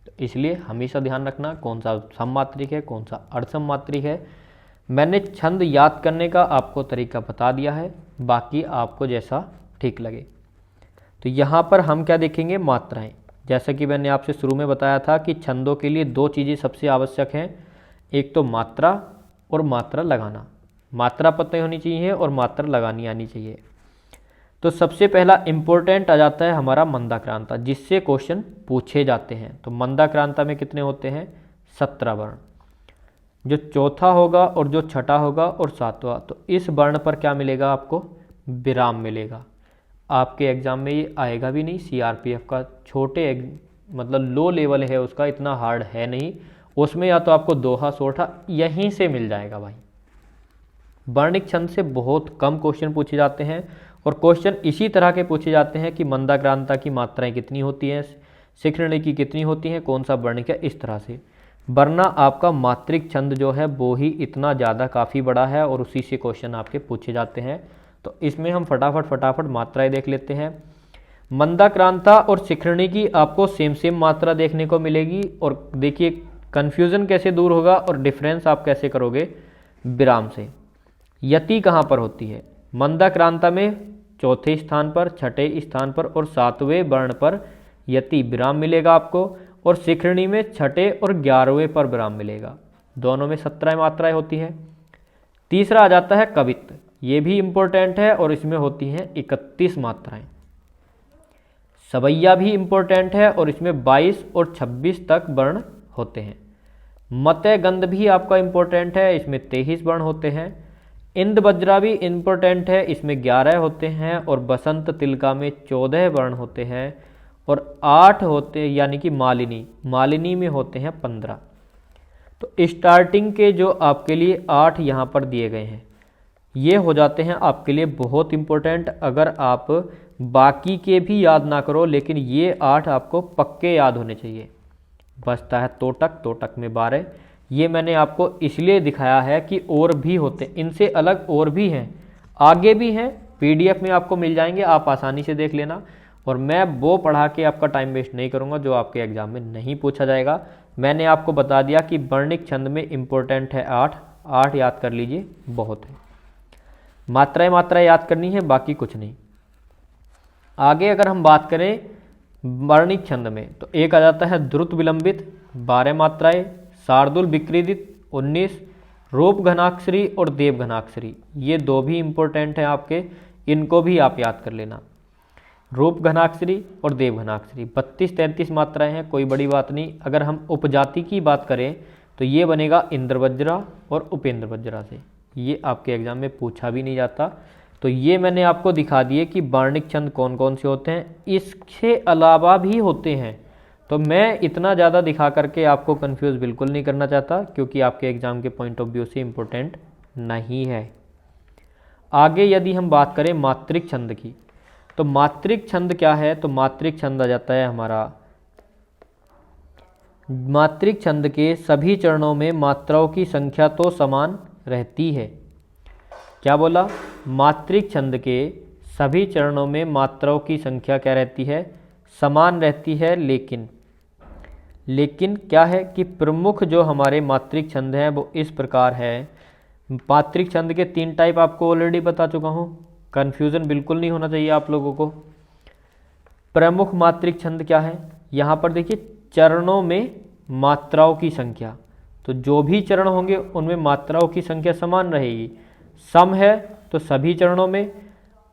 तो इसलिए हमेशा ध्यान रखना कौन सा सममात्रिक है, कौन सा अर्धसम मात्रिक है। मैंने छंद याद करने का आपको तरीका बता दिया है, बाकी आपको जैसा ठीक लगे। तो यहाँ पर हम क्या देखेंगे, मात्राएं। जैसा कि मैंने आपसे शुरू में बताया था कि छंदों के लिए दो चीज़ें सबसे आवश्यक हैं, एक तो मात्रा और मात्रा लगाना। मात्रा पता होनी चाहिए और मात्रा लगानी आनी चाहिए। तो सबसे पहला इम्पोर्टेंट आ जाता है हमारा मंदाक्रांता, जिससे क्वेश्चन पूछे जाते हैं। तो मंदाक्रांता में कितने होते हैं, 17 वर्ण। जो चौथा होगा और जो छठा होगा और सातवां, तो इस वर्ण पर क्या मिलेगा आपको, विराम मिलेगा। आपके एग्जाम में ये आएगा भी नहीं, सीआरपीएफ का छोटे मतलब लो लेवल है उसका, इतना हार्ड है नहीं। उसमें या तो आपको दोहा सोठा यहीं से मिल जाएगा भाई। वर्णिक छंद से बहुत कम क्वेश्चन पूछे जाते हैं, और क्वेश्चन इसी तरह के पूछे जाते हैं कि मंदाक्रांता की मात्राएं कितनी होती हैं, शिखरणी की कितनी होती हैं, कौन सा वर्णिक है, इस तरह से। वरना आपका मात्रिक छंद जो है वो ही इतना ज़्यादा काफ़ी बड़ा है, और उसी से क्वेश्चन आपके पूछे जाते हैं। तो इसमें हम फटाफट मात्राएं देख लेते हैं। मंदाक्रांता और शिखरणी की आपको सेम मात्रा देखने को मिलेगी। और देखिए कन्फ्यूज़न कैसे दूर होगा और डिफरेंस आप कैसे करोगे, विराम से। यति कहाँ पर होती है, मंदाक्रांता में चौथे स्थान पर, छठे स्थान पर और सातवें वर्ण पर यति विराम मिलेगा आपको, और शिखरणी में छठे और 11वें पर विराम मिलेगा। दोनों में 17 मात्राएं होती हैं। तीसरा आ जाता है कवित्त, ये भी इम्पोर्टेंट है और इसमें होती हैं 31 मात्राएं। सवैया भी इम्पोर्टेंट है और इसमें 22 और 26 तक वर्ण होते हैं। मतय गंध भी आपका इम्पोर्टेंट है, इसमें 23 वर्ण होते हैं। इंद वज्रा भी इम्पोर्टेंट है, इसमें 11 होते हैं। और बसंत तिलका में 14 वर्ण होते हैं, और 8 होते यानी कि मालिनी में होते हैं 15। तो स्टार्टिंग के जो आपके लिए 8 यहाँ पर दिए गए हैं, ये हो जाते हैं आपके लिए बहुत इम्पोर्टेंट। अगर आप बाकी के भी याद ना करो, लेकिन ये 8 आपको पक्के याद होने चाहिए। बचता है तोटक में 12। ये मैंने आपको इसलिए दिखाया है कि और भी होते, इनसे अलग और भी हैं, आगे भी हैं, पीडीएफ में आपको मिल जाएंगे, आप आसानी से देख लेना। और मैं वो पढ़ा के आपका टाइम वेस्ट नहीं करूँगा जो आपके एग्जाम में नहीं पूछा जाएगा। मैंने आपको बता दिया कि वर्णिक छंद में इम्पोर्टेंट है 8 याद कर लीजिए, बहुत है। मात्राएं याद करनी है, बाकी कुछ नहीं। आगे अगर हम बात करें वर्णिक छंद में, तो एक आ जाता है द्रुत विलंबित 12 मात्राएं, शार्दुल विकृदित 19, रूप घनाक्षरी और देव घनाक्षरी, ये दो भी इम्पोर्टेंट हैं आपके, इनको भी आप याद कर लेना। रूप घनाक्षरी और देव घनाक्षरी 32-33 मात्राएं हैं, कोई बड़ी बात नहीं। अगर हम उपजाति की बात करें तो ये बनेगा इंद्रवज्रा और उपेंद्र वज्रा से, ये आपके एग्जाम में पूछा भी नहीं जाता। तो ये मैंने आपको दिखा दिए कि वर्णिक छंद कौन कौन से होते हैं, इसके अलावा भी होते हैं। तो मैं इतना ज़्यादा दिखा करके आपको कंफ्यूज बिल्कुल नहीं करना चाहता, क्योंकि आपके एग्ज़ाम के पॉइंट ऑफ व्यू से इम्पोर्टेंट नहीं है। आगे यदि हम बात करें मात्रिक छंद की, तो मात्रिक छंद क्या है, तो मात्रिक छंद आ जाता है हमारा, मात्रिक छंद के सभी चरणों में मात्राओं की संख्या तो समान रहती है। क्या बोला, मात्रिक छंद के सभी चरणों में मात्राओं की संख्या क्या रहती है, समान रहती है, लेकिन क्या है कि प्रमुख जो हमारे मात्रिक छंद हैं वो इस प्रकार है। मात्रिक छंद के 3 टाइप आपको ऑलरेडी बता चुका हूँ, कन्फ्यूज़न बिल्कुल नहीं होना चाहिए आप लोगों को। प्रमुख मात्रिक छंद क्या है, यहाँ पर देखिए चरणों में मात्राओं की संख्या, तो जो भी चरण होंगे उनमें मात्राओं की संख्या समान रहेगी। सम है तो सभी चरणों में,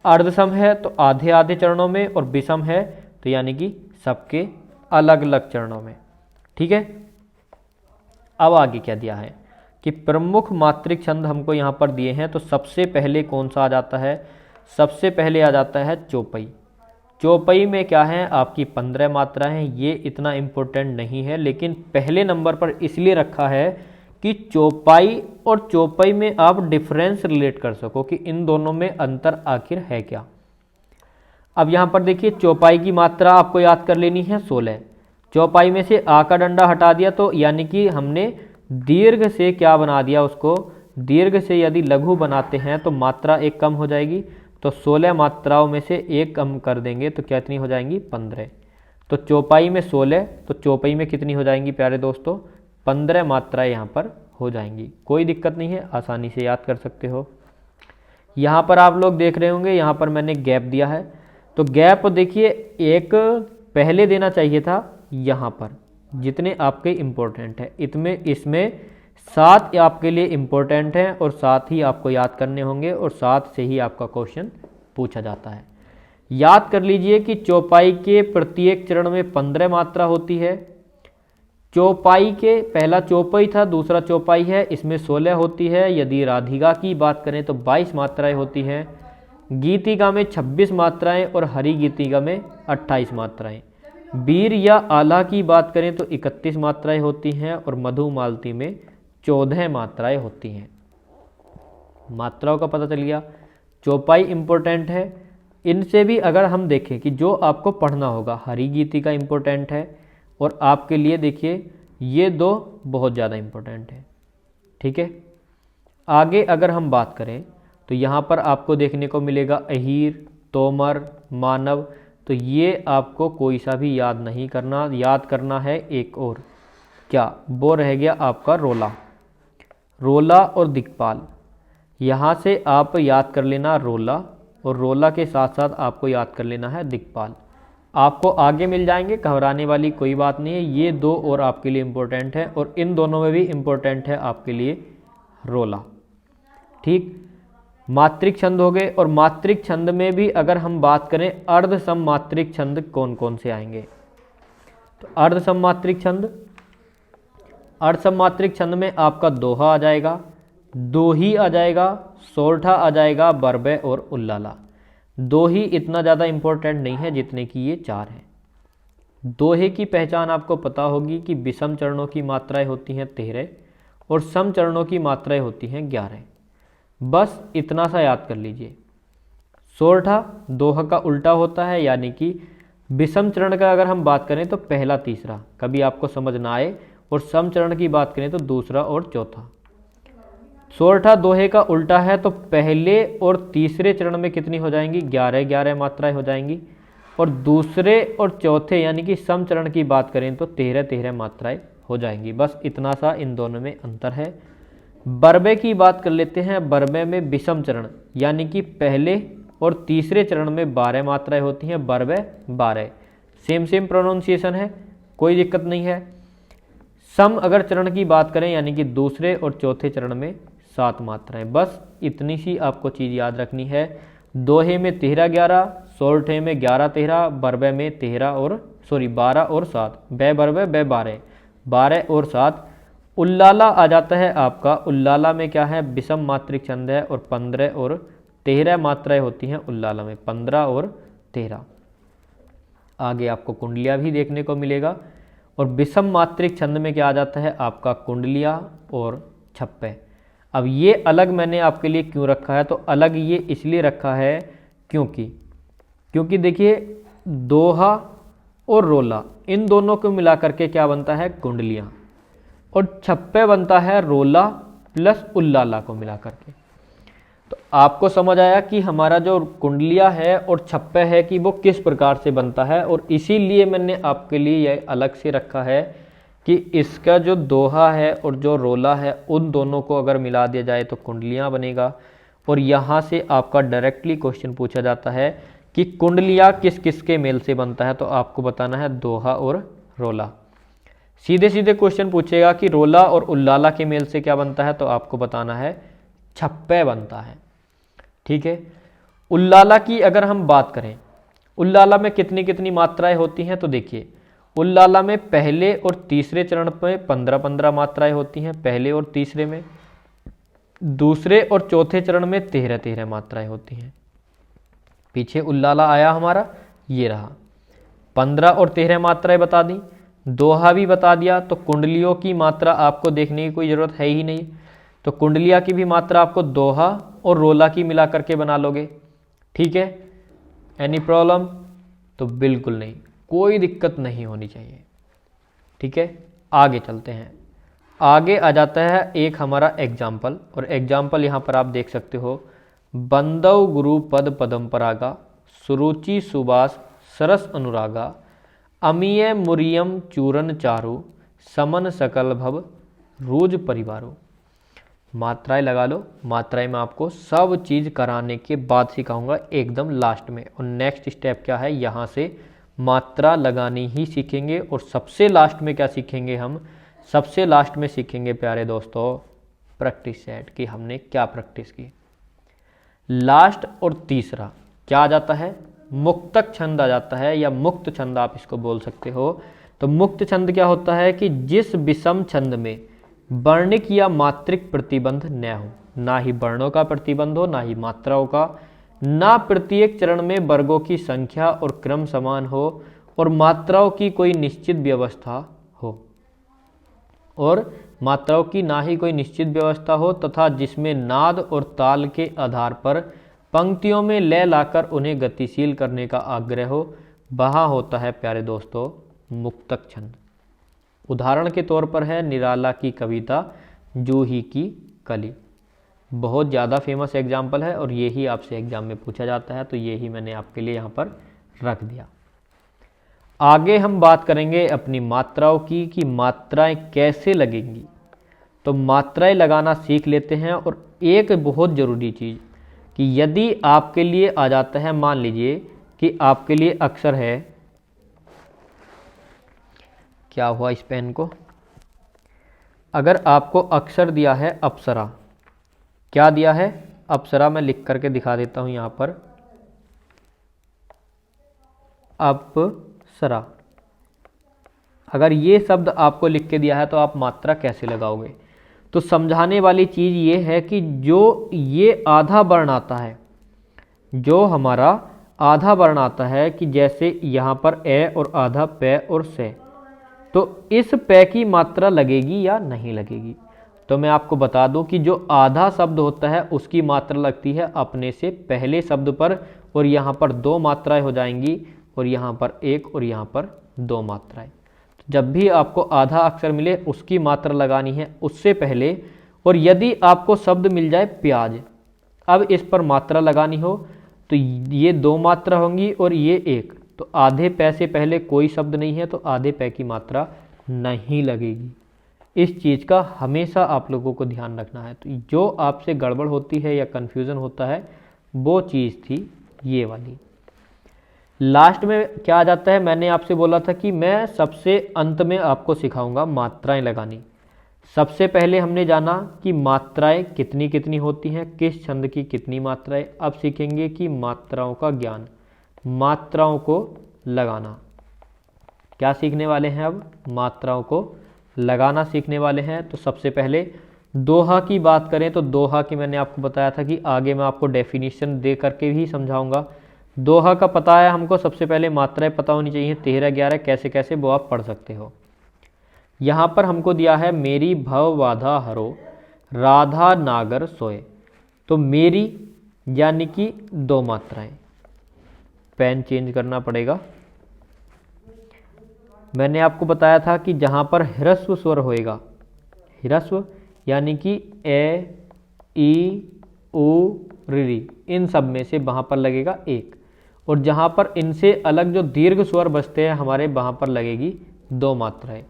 अर्ध सम है तो आधे आधे चरणों में, और विषम है तो यानी कि सबके अलग अलग चरणों में। ठीक है, अब आगे क्या दिया है कि प्रमुख मात्रिक छंद हमको यहाँ पर दिए हैं, तो सबसे पहले कौन सा आ जाता है, सबसे पहले आ जाता है चौपाई। चौपाई में क्या है, आपकी 15 मात्राएं हैं। ये इतना इम्पोर्टेंट नहीं है, लेकिन पहले नंबर पर इसलिए रखा है कि चौपाई और चौपाई में आप डिफरेंस रिलेट कर सको कि इन दोनों में अंतर आखिर है क्या। अब यहाँ पर देखिए चौपाई की मात्रा आपको याद कर लेनी है 16। चौपाई में से आ का डंडा हटा दिया तो यानी कि हमने दीर्घ से क्या बना दिया, उसको दीर्घ से यदि लघु बनाते हैं तो मात्रा एक कम हो जाएगी। तो 16 मात्राओं में से एक कम कर देंगे तो कितनी हो जाएंगी, 15। तो चौपाई में 16, तो चौपाई में कितनी हो जाएंगी प्यारे दोस्तों, 15 मात्राएं यहाँ पर हो जाएंगी। कोई दिक्कत नहीं है, आसानी से याद कर सकते हो। यहाँ पर आप लोग देख रहे होंगे, यहाँ पर मैंने गैप दिया है, तो गैप देखिए एक पहले देना चाहिए था यहाँ पर, जितने आपके इम्पोर्टेंट है इसमें 7 आपके लिए इम्पोर्टेंट हैं और 7 ही आपको याद करने होंगे, और 7 से ही आपका क्वेश्चन पूछा जाता है। याद कर लीजिए कि चौपाई के प्रत्येक चरण में 15 मात्रा होती है। चौपाई के पहला चौपाई था, दूसरा चौपाई है, इसमें 16 होती है। यदि राधिका की बात करें तो 22 मात्राएं होती हैं। गीतिका में 26 मात्राएं और हरि गीतिका में 28 मात्राएं। वीर या आला की बात करें तो 31 मात्राएं होती हैं और मधुमालती में 14 मात्राएं होती हैं। मात्राओं का पता चल गया। चौपाई इंपॉर्टेंट है। इनसे भी अगर हम देखें कि जो आपको पढ़ना होगा, हरि गीतिका इंपॉर्टेंट है और आपके लिए देखिए ये 2 बहुत ज़्यादा इंपॉर्टेंट है। ठीक है, आगे अगर हम बात करें तो यहाँ पर आपको देखने को मिलेगा अहीर, तोमर, मानव। तो ये आपको कोई सा भी याद नहीं करना, याद करना है एक और, क्या वो रह गया आपका रोला, रोला और दिक्पाल। यहाँ से आप याद कर लेना रोला, और रोला के साथ साथ आपको याद कर लेना है दिक्पाल। आपको आगे मिल जाएंगे, घबराने वाली कोई बात नहीं है। ये 2 और आपके लिए इम्पोर्टेंट है, और इन दोनों में भी इम्पोर्टेंट है आपके लिए रोला। ठीक, मात्रिक छंद हो गए। और मात्रिक छंद में भी अगर हम बात करें, अर्ध सम मात्रिक छंद कौन कौन से आएंगे, तो अर्ध सम मात्रिक छंद, अर्ध सम मात्रिक छंद में आपका दोहा आ जाएगा, दोही आ जाएगा, सोरठा आ जाएगा, बरबे और उल्लाला। दोही इतना ज़्यादा इम्पोर्टेंट नहीं है जितने कि ये 4 हैं। दोहे की पहचान आपको पता होगी कि विषम चरणों की मात्राएं होती हैं 13 और सम चरणों की मात्राएं होती हैं 11। बस इतना सा याद कर लीजिए। सोरठा दोहा का उल्टा होता है, यानी कि विषम चरण का अगर हम बात करें तो पहला तीसरा कभी आपको समझ ना आए, और सम चरण की बात करें तो दूसरा और चौथा। सोरठा दोहे का उल्टा है, तो पहले और तीसरे चरण में कितनी हो जाएंगी, 11 मात्राएं हो जाएंगी, और दूसरे और चौथे यानी कि सम चरण की बात करें तो 13 मात्राएं हो जाएंगी। बस इतना सा इन दोनों में अंतर है। बरबे की बात कर लेते हैं। बरबे में विषम चरण यानी कि पहले और तीसरे चरण में 12 मात्राएं होती हैं, बरबे 12। सेम प्रोनाउंसिएशन है, कोई दिक्कत नहीं है। सम अगर चरण की बात करें यानी कि दूसरे और चौथे चरण में 7 मात्राएं। बस इतनी सी आपको चीज़ याद रखनी है। दोहे में 13-11, सोरठे में 11-13, बरबे में 12 और 7, बे बरबे बे 12 और 7। उल्लाला आ जाता है आपका। उल्लाला में क्या है, विषम मात्रिक छंद है और 15 और 13 मात्राएं होती हैं उल्लाला में, 15 और 13। आगे आपको कुंडलिया भी देखने को मिलेगा। और विषम मात्रिक छंद में क्या आ जाता है आपका, कुंडलिया और छप्पे। अब ये अलग मैंने आपके लिए क्यों रखा है, तो अलग ये इसलिए रखा है क्योंकि देखिए दोहा और रोला इन दोनों को मिला करके क्या बनता है, कुंडलियाँ, और छप्पे बनता है रोला प्लस उल्लाला को मिला करके। तो आपको समझ आया कि हमारा जो कुंडलिया है और छप्पे है कि वो किस प्रकार से बनता है, और इसीलिए मैंने आपके लिए यह अलग से रखा है कि इसका जो दोहा है और जो रोला है उन दोनों को अगर मिला दिया जाए तो कुंडलियाँ बनेगा। और यहाँ से आपका डायरेक्टली क्वेश्चन पूछा जाता है कि कुंडलिया किस किस के मेल से बनता है, तो आपको बताना है दोहा और रोला। सीधे सीधे क्वेश्चन पूछेगा कि रोला और उल्लाला के मेल से क्या बनता है, तो आपको बताना है छप्पे बनता है। ठीक है, उल्लाला की अगर हम बात करें, उल्लाला में कितनी कितनी मात्राएं होती हैं, तो देखिए उल्लाला में पहले और तीसरे चरण में 15-15 मात्राएं होती हैं, पहले और तीसरे में। दूसरे और चौथे चरण में 13-13 मात्राएं होती हैं। पीछे उल्लाला आया हमारा, ये रहा 15 और 13 मात्राएं बता दी, दोहा भी बता दिया। तो कुंडलियों की मात्रा आपको देखने की कोई ज़रूरत है ही नहीं, तो कुंडलिया की भी मात्रा आपको दोहा और रोला की मिला करके बना लोगे। ठीक है, एनी प्रॉब्लम? तो बिल्कुल नहीं, कोई दिक्कत नहीं होनी चाहिए। ठीक है, आगे चलते हैं। आगे आ जाता है एक हमारा एग्जाम्पल, और एग्जाम्पल यहाँ पर आप देख सकते हो, बंदव गुरु पद पदम परागा, सुरुचि सुबास सरस अनुरागा, अमीय मुरियम चूरन चारु, समन सकल भव रूज परिवारो। मात्राएं लगा लो, मात्राएं मैं आपको सब चीज़ कराने के बाद सिखाऊंगा एकदम लास्ट में। और नेक्स्ट स्टेप क्या है, यहाँ से मात्रा लगानी ही सीखेंगे। और सबसे लास्ट में क्या सीखेंगे हम, सबसे लास्ट में सीखेंगे प्यारे दोस्तों प्रैक्टिस सेट, कि हमने क्या प्रैक्टिस की। लास्ट और तीसरा क्या आ जाता है, मुक्तक छंद आ जाता है, या मुक्त छंद आप इसको बोल सकते हो। तो मुक्त छंद क्या होता है कि जिस विषम छंद में वर्णिक या मात्रिक प्रतिबंध न हो, ना ही वर्णों का प्रतिबंध हो, ना ही मात्राओं का, ना प्रत्येक चरण में वर्गों की संख्या और क्रम समान हो, और मात्राओं की कोई निश्चित व्यवस्था हो, और मात्राओं की ना ही कोई निश्चित व्यवस्था हो, तथा जिसमें नाद और ताल के आधार पर पंक्तियों में लय लाकर उन्हें गतिशील करने का आग्रह हो, वहाँ होता है प्यारे दोस्तों मुक्तक छंद। उदाहरण के तौर पर है निराला की कविता जूही की कली, बहुत ज़्यादा फेमस एग्जाम्पल है, और यही आपसे एग्जाम में पूछा जाता है, तो यही मैंने आपके लिए यहाँ पर रख दिया। आगे हम बात करेंगे अपनी मात्राओं की, कि मात्राएं कैसे लगेंगी। तो मात्राएं लगाना सीख लेते हैं। और एक बहुत ज़रूरी चीज़ कि यदि आपके लिए आ जाता है, मान लीजिए कि आपके लिए अक्षर है, क्या हुआ इस पेन को, अगर आपको अक्षर दिया है अप्सरा, क्या दिया है अप्सरा, मैं लिख करके दिखा देता हूं यहां पर, अप्सरा। अगर ये शब्द आपको लिख के दिया है तो आप मात्रा कैसे लगाओगे। तो समझाने वाली चीज़ ये है कि जो ये आधा वर्ण आता है, जो हमारा आधा वर्ण आता है, कि जैसे यहाँ पर ए और आधा पे और से, तो इस पे की मात्रा लगेगी या नहीं लगेगी। तो मैं आपको बता दूं कि जो आधा शब्द होता है उसकी मात्रा लगती है अपने से पहले शब्द पर, और यहाँ पर 2 मात्राएं हो जाएंगी, और यहाँ पर 1 और यहाँ पर 2 मात्राएं। जब भी आपको आधा अक्षर मिले उसकी मात्रा लगानी है उससे पहले। और यदि आपको शब्द मिल जाए प्याज, अब इस पर मात्रा लगानी हो, तो ये 2 मात्रा होंगी और ये 1, तो आधे पै से पहले कोई शब्द नहीं है, तो आधे पै की मात्रा नहीं लगेगी। इस चीज़ का हमेशा आप लोगों को ध्यान रखना है। तो जो आपसे गड़बड़ होती है या कन्फ्यूज़न होता है, वो चीज़ थी ये वाली। लास्ट में क्या आ जाता है, मैंने आपसे बोला था कि मैं सबसे अंत में आपको सिखाऊंगा मात्राएं लगानी। सबसे पहले हमने जाना कि मात्राएं कितनी कितनी होती हैं, किस छंद की कितनी मात्राएं। अब सीखेंगे कि मात्राओं का ज्ञान, मात्राओं को लगाना। क्या सीखने वाले हैं, अब मात्राओं को लगाना सीखने वाले हैं। तो सबसे पहले दोहा की बात करें, तो दोहा की मैंने आपको बताया था कि आगे मैं आपको डेफिनेशन दे करके भी समझाऊंगा। दोहा का पता है हमको, सबसे पहले मात्राएं पता होनी चाहिए, 13, 11 कैसे कैसे, वो आप पढ़ सकते हो। यहाँ पर हमको दिया है मेरी भव बाधा हरो, राधा नागर सोए। तो मेरी यानी कि 2 मात्राएं, पेन चेंज करना पड़ेगा। मैंने आपको बताया था कि जहां पर ह्रस्व स्वर होएगा, ह्रस्व यानी कि ए, ई, उ, री, इन सब में से वहां पर लगेगा 1, और जहां पर इनसे अलग जो दीर्घ स्वर बचते हैं हमारे, वहां पर लगेगी 2 मात्राएं।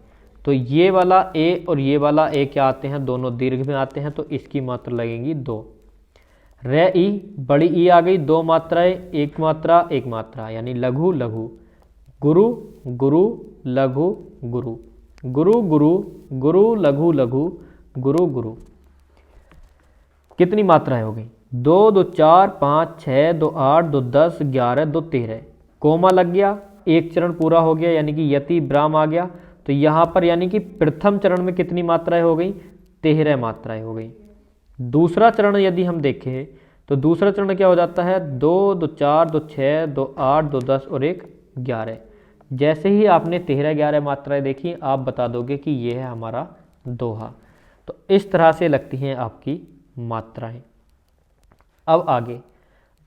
तो ये वाला ए और ये वाला ए क्या आते हैं, दोनों दीर्घ में आते हैं, तो इसकी मात्रा लगेगी 2। रे ई, बड़ी ई आ गई, 2 मात्राएं, 1 मात्रा 1 मात्रा, यानी लघु लघु। गुरु गुरु लघु गुरु, गुरु गुरु गुरु लघु लघु, गुरु गुरु। कितनी मात्राएं हो गई, 2 2 4 5 6 2 8 2 10 11 2 13। कोमा लग गया, एक चरण पूरा हो गया, यानी कि यति ब्राह्म आ गया। तो यहाँ पर यानी कि प्रथम चरण में कितनी मात्राएं हो गई, 13 मात्राएं हो गई। दूसरा चरण यदि हम देखें तो दूसरा चरण क्या हो जाता है, 2 2 4 2 6 2 8 2 10 और 1 11। जैसे ही आपने 13 11 मात्राएं देखी, आप बता दोगे कि यह है हमारा दोहा। तो इस तरह से लगती हैं आपकी मात्राएं। अब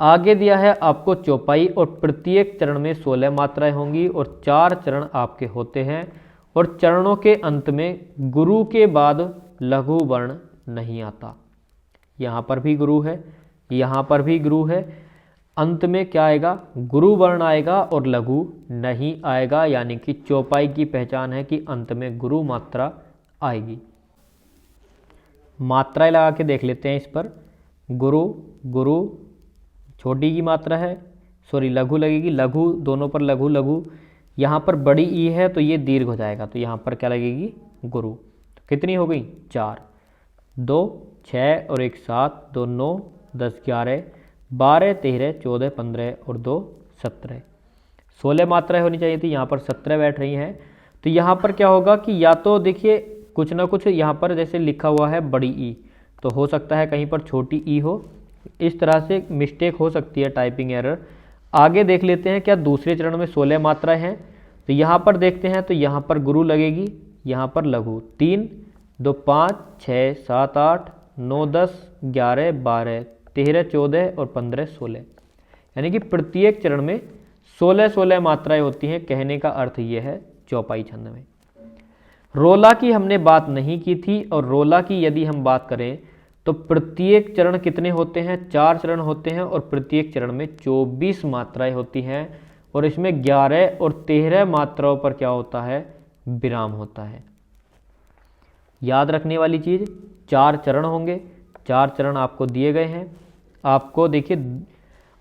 आगे दिया है आपको चौपाई, और प्रत्येक चरण में 16 मात्राएं होंगी, और 4 चरण आपके होते हैं, और चरणों के अंत में गुरु के बाद लघु वर्ण नहीं आता। यहाँ पर भी गुरु है, यहाँ पर भी गुरु है, अंत में क्या आएगा, गुरु वर्ण आएगा और लघु नहीं आएगा। यानी कि चौपाई की पहचान है कि अंत में गुरु मात्रा आएगी। मात्राएं लगा के देख लेते हैं इस पर। गुरु गुरु छोटी की मात्रा है, सॉरी लघु लगेगी, लघु दोनों पर लघु लघु। यहाँ पर बड़ी ई है तो ये दीर्घ हो जाएगा, तो यहाँ पर क्या लगेगी, गुरु। तो कितनी हो गई, 4, 2 6 और 1 7 2 9 10 11 12 13 14 15 और 2 17। 16 मात्राएं होनी चाहिए थी, यहाँ पर 17 बैठ रही हैं। तो यहाँ पर क्या होगा कि या तो देखिए कुछ ना कुछ यहाँ पर जैसे लिखा हुआ है बड़ी ई, तो हो सकता है कहीं पर छोटी ई हो, इस तरह से मिस्टेक हो सकती है, टाइपिंग एरर। आगे देख लेते हैं क्या दूसरे चरण में 16 मात्राएं हैं। तो यहाँ पर देखते हैं, तो यहाँ पर गुरु लगेगी, यहाँ पर लघु। 3 2 5 6 7 8 9 10 11 12 13 14 और 15 16, यानी कि प्रत्येक चरण में 16 मात्राएं होती हैं। कहने का अर्थ ये है चौपाई छंद में। रोला की हमने बात नहीं की थी, और रोला की यदि हम बात करें तो प्रत्येक चरण कितने होते हैं, 4 चरण होते हैं, और प्रत्येक चरण में 24 मात्राएं होती हैं, और इसमें 11 और 13 मात्राओं पर क्या होता है, विराम होता है। याद रखने वाली चीज, 4 चरण होंगे, 4 चरण आपको दिए गए हैं, आपको देखिए,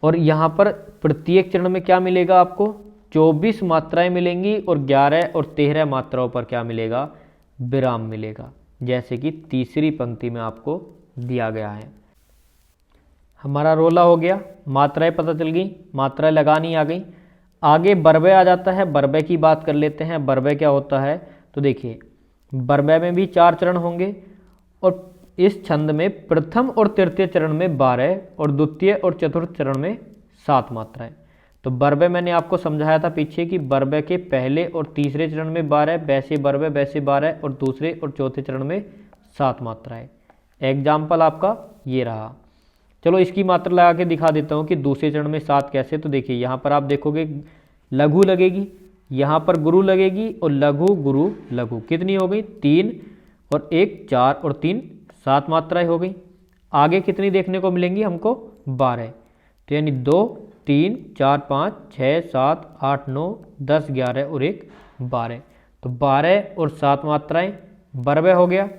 और यहाँ पर प्रत्येक चरण में क्या मिलेगा, आपको 24 मात्राएं मिलेंगी, और 11 और 13 मात्राओं पर क्या मिलेगा, विराम मिलेगा, जैसे कि तीसरी पंक्ति में आपको दिया गया है। हमारा रोला हो गया, मात्राएं पता चल गई, मात्राएं लगानी आ गई। आगे बरबे आ जाता है, बरबे की बात कर लेते हैं। बरबे क्या होता है, तो देखिए बरबे में भी 4 चरण होंगे, और इस छंद में प्रथम और तृतीय चरण में 12 और द्वितीय और चतुर्थ चरण में 7 मात्राएं। तो बरबे मैंने आपको समझाया था पीछे कि बरबे के पहले और तीसरे चरण में 12, वैसे बरबे वैसे 12, और दूसरे और चौथे चरण में 7 मात्राएं। एग्जाम्पल आपका ये रहा। चलो इसकी मात्रा लगा के दिखा देता हूँ कि दूसरे चरण में 7 कैसे। तो देखिए यहाँ पर आप देखोगे लघु लगेगी, यहाँ पर गुरु लगेगी, और लघु गुरु लघु। कितनी हो गई, 3 और 1 4 और 3 7 मात्राएं हो गई। आगे कितनी देखने को मिलेंगी हमको, 12। तो यानी 2 3 4 5 6 7 8 9 10 11 और 1 12। तो 12 और 7 मात्राएं बरबे हो गया।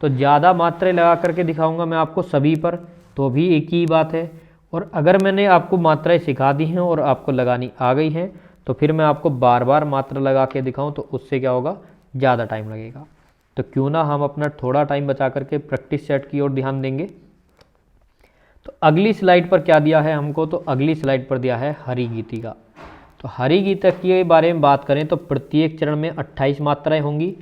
तो ज़्यादा मात्राएं लगा करके दिखाऊंगा मैं आपको सभी पर, तो भी एक ही बात है। और अगर मैंने आपको मात्राएं सिखा दी हैं और आपको लगानी आ गई हैं, तो फिर मैं आपको बार बार मात्रा लगा के दिखाऊं, तो उससे क्या होगा, ज़्यादा टाइम लगेगा। तो क्यों ना हम अपना थोड़ा टाइम बचा करके प्रैक्टिस सेट की ओर ध्यान देंगे। तो अगली स्लाइड पर क्या दिया है हमको, तो अगली स्लाइड पर दिया है हरि गीतिका। तो हरि गीतक के बारे में बात करें तो प्रत्येक चरण में 28 मात्राएं होंगी,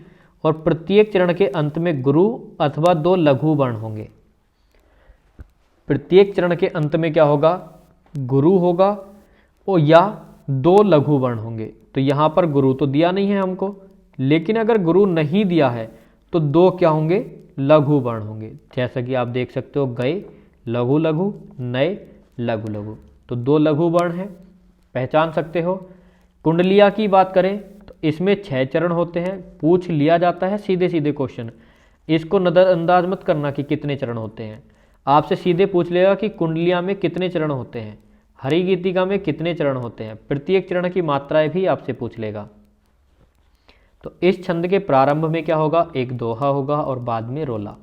और प्रत्येक चरण के अंत में गुरु अथवा 2 लघु वर्ण होंगे। प्रत्येक चरण के अंत में क्या होगा, गुरु होगा, और या 2 लघु वर्ण होंगे। तो यहाँ पर गुरु तो दिया नहीं है हमको, लेकिन अगर गुरु नहीं दिया है तो 2 क्या होंगे, लघु वर्ण होंगे, जैसा कि आप देख सकते हो गए लघु लघु, नए लघु लघु, तो 2 लघु वर्ण हैं, पहचान सकते हो। कुंडलिया की बात करें तो इसमें 6 चरण होते हैं, पूछ लिया जाता है सीधे सीधे क्वेश्चन, इसको नज़रअंदाज मत करना कि कितने चरण होते हैं। आपसे सीधे पूछ लेगा कि कुंडलिया में कितने चरण होते हैं, हरि गीतिका में कितने चरण होते हैं, प्रत्येक चरण की मात्राएं भी आपसे पूछ लेगा। तो इस छंद के प्रारंभ में क्या होगा, एक दोहा होगा और बाद में रोला।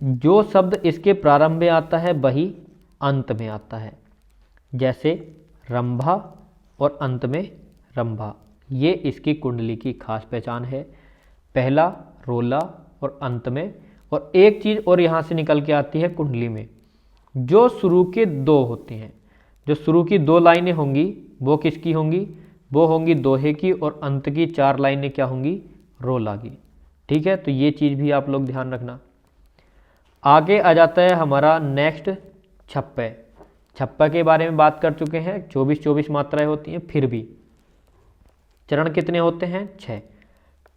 जो शब्द इसके प्रारंभ में आता है वही अंत में आता है, जैसे रंभा और अंत में रंभा, ये इसकी कुंडली की खास पहचान है। पहला रोला और अंत में, और एक चीज़ और यहाँ से निकल के आती है कुंडली में, जो शुरू के 2 होते हैं, जो शुरू की 2 लाइनें होंगी वो किसकी होंगी, वो होंगी दोहे की, और अंत की 4 लाइनें क्या होंगी, रोला की। ठीक है, तो ये चीज़ भी आप लोग ध्यान रखना। आगे आ जाता है हमारा नेक्स्ट छप्पे। छप्पा के बारे में बात कर चुके हैं, 24 मात्राएं होती हैं, फिर भी चरण कितने होते हैं, 6।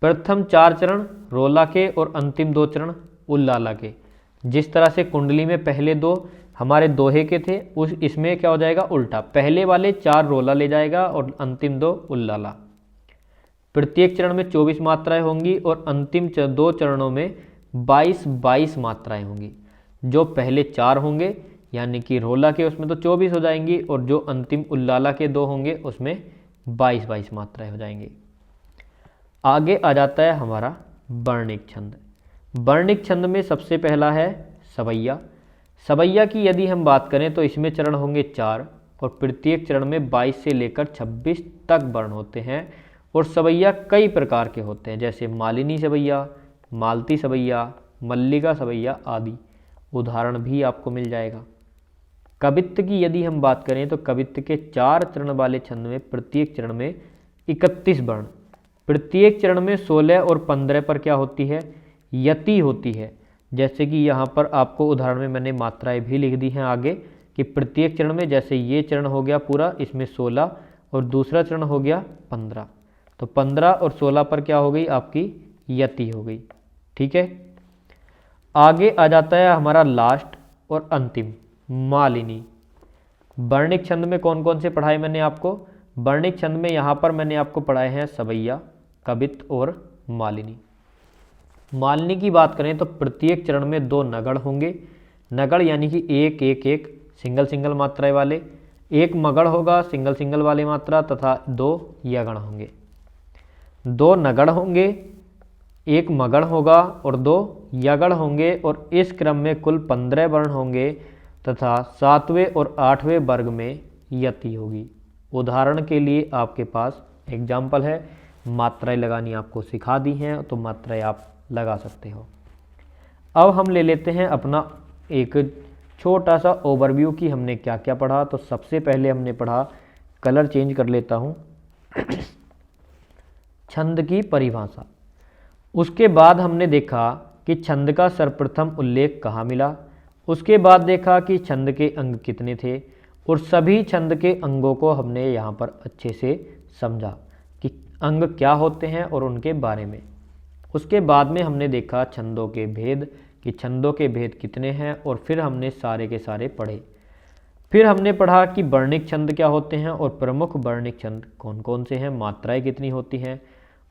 प्रथम 4 चरण रोला के और अंतिम 2 चरण उल्लाला के। जिस तरह से कुंडली में पहले 2 हमारे दोहे के थे, उस इसमें क्या हो जाएगा, उल्टा, पहले वाले 4 रोला ले जाएगा और अंतिम 2 उल्लाला। प्रत्येक चरण में 24 मात्राएं होंगी और अंतिम 2 चरणों में 22 मात्राएं होंगी। जो पहले 4 होंगे यानी कि रोला के उसमें तो 24 हो जाएंगी, और जो अंतिम उल्लाला के 2 होंगे उसमें 22 मात्राएं हो जाएंगी। आगे आ जाता है हमारा वर्णिक छंद। वर्णिक छंद में सबसे पहला है सवैया। सवैया की यदि हम बात करें तो इसमें चरण होंगे 4, और प्रत्येक चरण में 22 से लेकर 26 तक वर्ण होते हैं, और सवैया कई प्रकार के होते हैं, जैसे मालिनी सवैया, मालती सवैया, मल्लिका सवैया आदि। उदाहरण भी आपको मिल जाएगा। कवित्त की यदि हम बात करें तो कवित्त के 4 चरण वाले छंद में प्रत्येक चरण में 31 वर्ण, प्रत्येक चरण में 16 और 15 पर क्या होती है, यति होती है। जैसे कि यहाँ पर आपको उदाहरण में मैंने मात्राएं भी लिख दी हैं आगे, कि प्रत्येक चरण में, जैसे ये चरण हो गया पूरा, इसमें 16 और दूसरा चरण हो गया 15, तो 15 और 16 पर क्या हो गई, आपकी यति हो गई। ठीक है, आगे आ जाता है हमारा लास्ट और अंतिम मालिनी। वर्णिक छंद में कौन कौन से पढ़ाए मैंने आपको, वर्णिक छंद में यहाँ पर मैंने आपको पढ़ाए हैं सवैया, कवित्त और मालिनी। मालिनी की बात करें तो प्रत्येक चरण में 2 नगड़ होंगे, नगड़ यानी कि एक सिंगल मात्राएं वाले, 1 मगड़ होगा सिंगल वाली मात्रा, तथा 2 यगण होंगे। 2 नगड़ होंगे, 1 मगड़ होगा और 2 यगण होंगे, और इस क्रम में कुल 15 वर्ण होंगे, तथा 7वें और 8वें वर्ग में यति होगी। उदाहरण के लिए आपके पास एग्जाम्पल है, मात्राएं लगानी आपको सिखा दी हैं, तो मात्राएं आप लगा सकते हो। अब हम ले लेते हैं अपना एक छोटा सा ओवरव्यू कि हमने क्या क्या पढ़ा। तो सबसे पहले हमने पढ़ा, कलर चेंज कर लेता हूँ, छंद की परिभाषा। उसके बाद हमने देखा कि छंद का सर्वप्रथम उल्लेख कहाँ मिला। उसके बाद देखा कि छंद के अंग कितने थे, और सभी छंद के अंगों को हमने यहाँ पर अच्छे से समझा कि अंग क्या होते हैं और उनके बारे में। उसके बाद में हमने देखा छंदों के भेद, कि छंदों के भेद कितने हैं, और फिर हमने सारे के सारे पढ़े। फिर हमने पढ़ा कि वर्णिक छंद क्या होते हैं और प्रमुख वर्णिक छंद कौन कौन से हैं, मात्राएं कितनी होती हैं।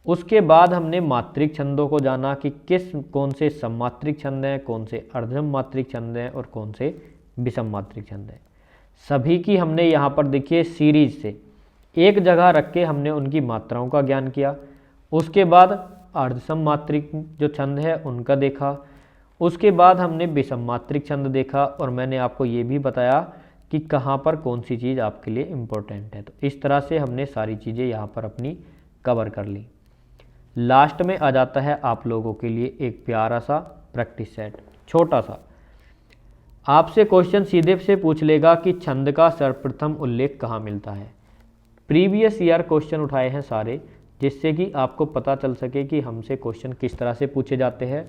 उसके बाद हमने मात्रिक छंदों को जाना कि कौन से सममात्रिक छंद हैं, कौन से अर्धम मात्रिक छंद हैं, और कौन से विषम मात्रिक छंद हैं। सभी की हमने यहाँ पर देखिए सीरीज से एक जगह रख के हमने उनकी मात्राओं का ज्ञान किया। उसके बाद अर्धसम मात्रिक जो छंद है उनका देखा। उसके बाद हमने विषम मात्रिक छंद देखा, और मैंने आपको ये भी बताया कि कहाँ पर कौन सी चीज़ आपके लिए इम्पोर्टेंट है। तो इस तरह से हमने सारी चीज़ें यहाँ पर अपनी कवर कर ली। लास्ट में आ जाता है आप लोगों के लिए एक प्यारा सा प्रैक्टिस सेट, छोटा सा। आपसे क्वेश्चन सीधे से पूछ लेगा कि छंद का सर्वप्रथम उल्लेख कहाँ मिलता है। प्रीवियस ईयर क्वेश्चन उठाए हैं सारे, जिससे कि आपको पता चल सके कि हमसे क्वेश्चन किस तरह से पूछे जाते हैं।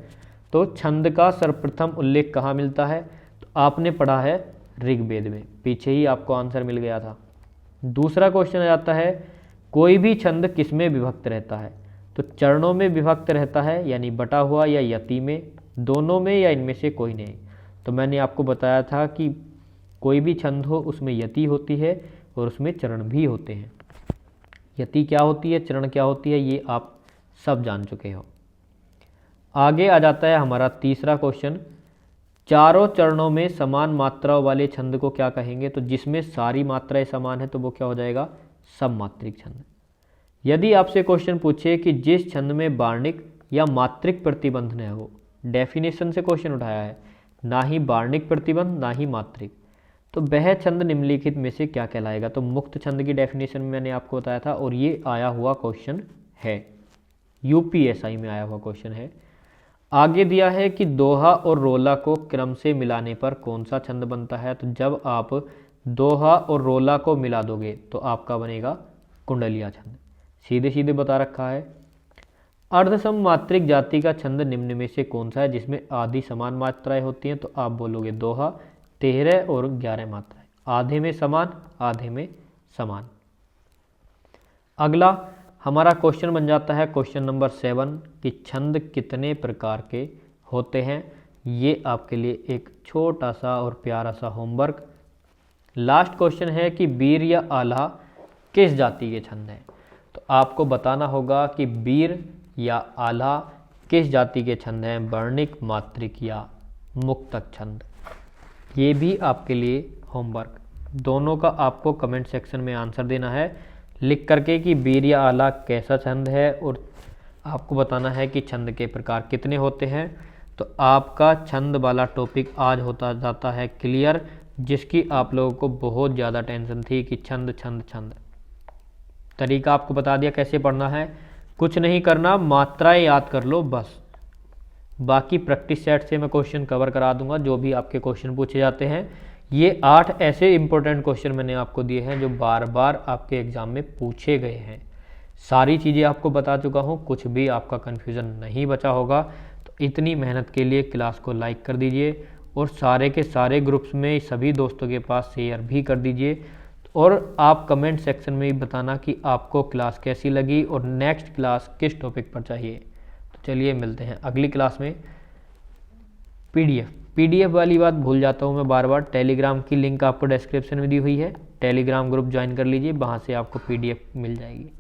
तो छंद का सर्वप्रथम उल्लेख कहाँ मिलता है, तो आपने पढ़ा है ऋग्वेद में, पीछे ही आपको आंसर मिल गया था। दूसरा क्वेश्चन आ जाता है, कोई भी छंद किस में विभक्त रहता है। तो चरणों में विभक्त रहता है यानी बटा हुआ, या यति में, दोनों में, या इनमें से कोई नहीं। तो मैंने आपको बताया था कि कोई भी छंद हो उसमें यति होती है और उसमें चरण भी होते हैं। यति क्या होती है, चरण क्या होती है, ये आप सब जान चुके हो। आगे आ जाता है हमारा तीसरा क्वेश्चन, चारों चरणों में समान मात्राओं वाले छंद को क्या कहेंगे। तो जिसमें सारी मात्राएं समान है तो वो क्या हो जाएगा, सममात्रिक छंद। यदि आपसे क्वेश्चन पूछे कि जिस छंद में वार्णिक या मात्रिक प्रतिबंध न हो, डेफिनेशन से क्वेश्चन उठाया है, ना ही वार्णिक प्रतिबंध ना ही मात्रिक, तो वह छंद निम्नलिखित में से क्या कहलाएगा। तो मुक्त छंद की डेफिनेशन मैंने आपको बताया था और ये आया हुआ क्वेश्चन है, यूपीएसआई में आया हुआ क्वेश्चन है। आगे दिया है कि दोहा और रोला को क्रम से मिलाने पर कौन सा छंद बनता है। तो जब आप दोहा और रोला को मिला दोगे तो आपका बनेगा कुंडलिया छंद, सीधे सीधे बता रखा है। अर्धसम मात्रिक जाति का छंद निम्न में से कौन सा है जिसमें आधी समान मात्राएं होती हैं। तो आप बोलोगे दोहा, 13 और 11 मात्राएं, आधे में समान आधे में समान। अगला हमारा क्वेश्चन बन जाता है क्वेश्चन नंबर 7 कि छंद कितने प्रकार के होते हैं। ये आपके लिए एक छोटा सा और प्यारा सा होमवर्क। लास्ट क्वेश्चन है कि वीर या आल्हा किस जाति के छंद हैं। तो आपको बताना होगा कि वीर या आल्हा किस जाति के छंद हैं, वर्णिक, मात्रिक या मुक्तक छंद। ये भी आपके लिए होमवर्क, दोनों का आपको कमेंट सेक्शन में आंसर देना है लिख करके कि वीर या आल्हा कैसा छंद है, और आपको बताना है कि छंद के प्रकार कितने होते हैं। तो आपका छंद वाला टॉपिक आज होता जाता है क्लियर, जिसकी आप लोगों को बहुत ज़्यादा टेंशन थी कि छंद छंद छंद। तरीका आपको बता दिया कैसे पढ़ना है, कुछ नहीं करना, मात्राएं याद कर लो बस। बाकी प्रैक्टिस सेट से मैं क्वेश्चन कवर करा दूंगा जो भी आपके क्वेश्चन पूछे जाते हैं। ये 8 ऐसे इंपॉर्टेंट क्वेश्चन मैंने आपको दिए हैं जो बार बार आपके एग्जाम में पूछे गए हैं। सारी चीज़ें आपको बता चुका हूँ, कुछ भी आपका कन्फ्यूज़न नहीं बचा होगा। तो इतनी मेहनत के लिए क्लास को लाइक कर दीजिए और सारे के सारे ग्रुप्स में सभी दोस्तों के पास शेयर भी कर दीजिए। और आप कमेंट सेक्शन में भी बताना कि आपको क्लास कैसी लगी और नेक्स्ट क्लास किस टॉपिक पर चाहिए। तो चलिए मिलते हैं अगली क्लास में। पीडीएफ वाली बात भूल जाता हूँ मैं बार बार, टेलीग्राम की लिंक आपको डिस्क्रिप्शन में दी हुई है, टेलीग्राम ग्रुप ज्वाइन कर लीजिए, वहाँ से आपको पीडीएफ मिल जाएगी।